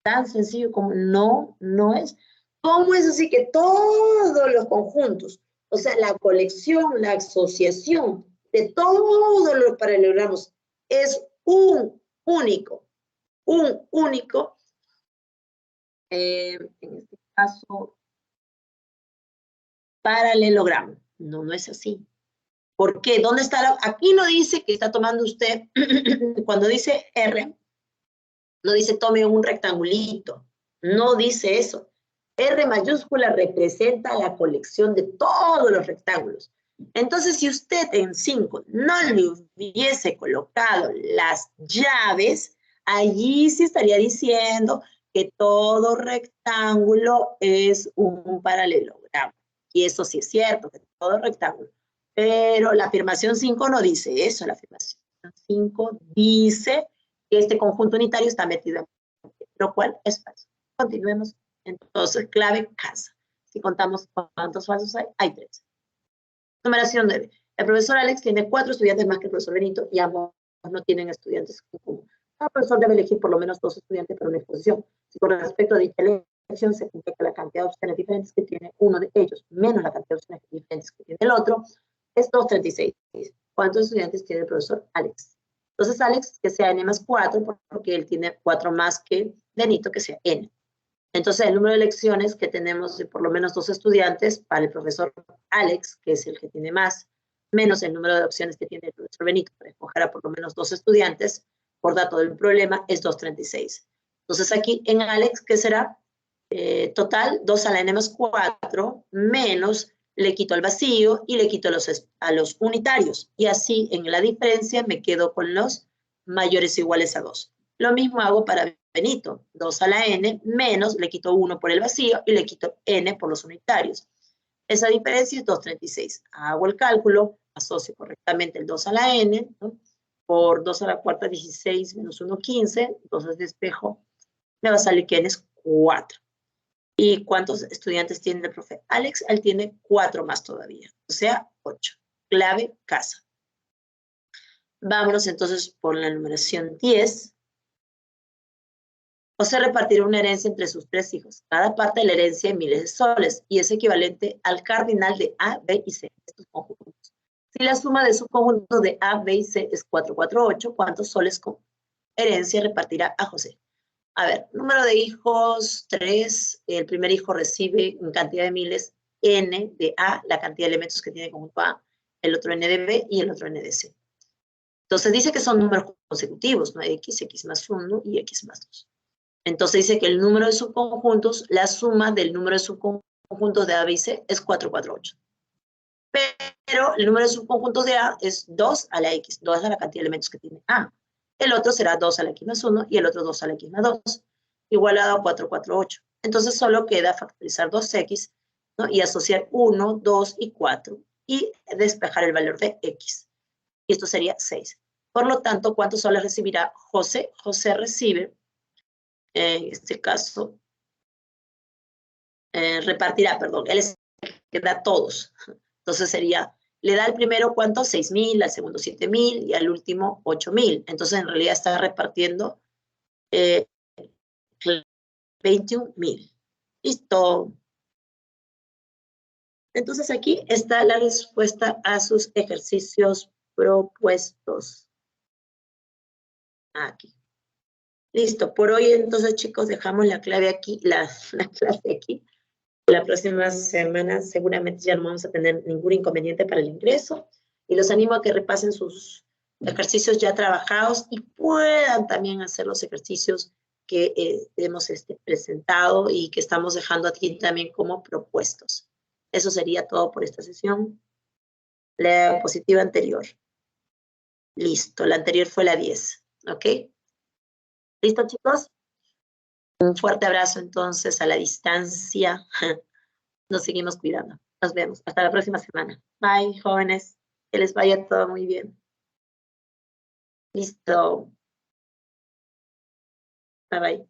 tan sencillo como no es. ¿Cómo es así que todos los conjuntos, o sea, la colección, la asociación de todos los paralelogramos es un único en este caso, paralelogramo? No es así. ¿Por qué? ¿Dónde está aquí no dice que está tomando usted, cuando dice R, no dice tome un rectangulito, no dice eso. R mayúscula representa la colección de todos los rectángulos. Entonces, si usted en 5 no le hubiese colocado las llaves, allí sí estaría diciendo que todo rectángulo es un paralelogramo. Y eso sí es cierto, que todo rectángulo. Pero la afirmación 5 no dice eso, la afirmación 5 dice que este conjunto unitario está metido en lo cual es falso. Continuemos. Entonces, clave casa. Si contamos cuántos falsos hay, hay 3. Numeración 9. El profesor Alex tiene 4 estudiantes más que el profesor Benito y ambos no tienen estudiantes en común. Cada profesor debe elegir por lo menos 2 estudiantes para una exposición. Si con respecto a dicha elección se cumple que la cantidad de opciones diferentes que tiene uno de ellos menos la cantidad de opciones diferentes que tiene el otro es 236. ¿Cuántos estudiantes tiene el profesor Alex? Entonces, Alex, que sea n más 4, porque él tiene 4 más que Benito, que sea n. Entonces, el número de lecciones que tenemos de por lo menos 2 estudiantes para el profesor Alex, que es el que tiene más, menos el número de opciones que tiene el profesor Benito para escoger a por lo menos 2 estudiantes, por dato del problema, es 236. Entonces, aquí en Alex, ¿qué será? Total, 2 a la n más 4, menos, le quito el vacío y le quito a los unitarios. Y así, en la diferencia, me quedo con los mayores o iguales a 2. Lo mismo hago para Benito, 2 a la n, menos, le quito 1 por el vacío y le quito n por los unitarios. Esa diferencia es 236. Hago el cálculo, asocio correctamente el 2 a la n, ¿no? Por 2 a la cuarta, 16, menos 1, 15. Entonces despejo, me va a salir que n es 4. ¿Y cuántos estudiantes tiene el profe Alex? Él tiene 4 más todavía, o sea, 8. Clave, casa. Vámonos entonces por la numeración 10. José repartirá una herencia entre sus 3 hijos. Cada parte de la herencia en miles de soles y es equivalente al cardinal de A, B y C, estos conjuntos. Si la suma de sus conjuntos de A, B y C es 448, ¿cuántos soles con herencia repartirá a José? A ver, número de hijos, 3. El primer hijo recibe en cantidad de miles n de A, la cantidad de elementos que tiene conjunto A, el otro n de B y el otro n de C. Entonces dice que son números consecutivos, ¿no? X más 1 y X más 2. Entonces dice que el número de subconjuntos, la suma del número de subconjuntos de A, B y C es 448. Pero el número de subconjuntos de A es 2 a la X, 2 a la cantidad de elementos que tiene A. El otro será 2 a la X más 1 y el otro 2 a la X más 2, igualado a 448. Entonces solo queda factorizar 2X, ¿no? Y asociar 1, 2 y 4 y despejar el valor de X. Y esto sería 6. Por lo tanto, ¿cuántos soles recibirá José? José recibe, en este caso, repartirá, perdón, él es el que da todos. Entonces sería le da al primero, ¿cuánto? 6.000, al segundo 7.000 y al último 8.000. Entonces, en realidad está repartiendo 21.000. Listo. Entonces, aquí está la respuesta a sus ejercicios propuestos. Aquí. Listo. Por hoy, entonces, chicos, dejamos la clave aquí, la clase aquí. La próxima semana seguramente ya no vamos a tener ningún inconveniente para el ingreso. Y los animo a que repasen sus ejercicios ya trabajados y puedan también hacer los ejercicios que hemos presentado y que estamos dejando aquí también como propuestos. Eso sería todo por esta sesión. La diapositiva anterior. Listo, la anterior fue la 10. ¿Ok? ¿Listo, chicos? Un fuerte abrazo entonces a la distancia. Nos seguimos cuidando. Nos vemos. Hasta la próxima semana. Bye, jóvenes. Que les vaya todo muy bien. Listo. Bye, bye.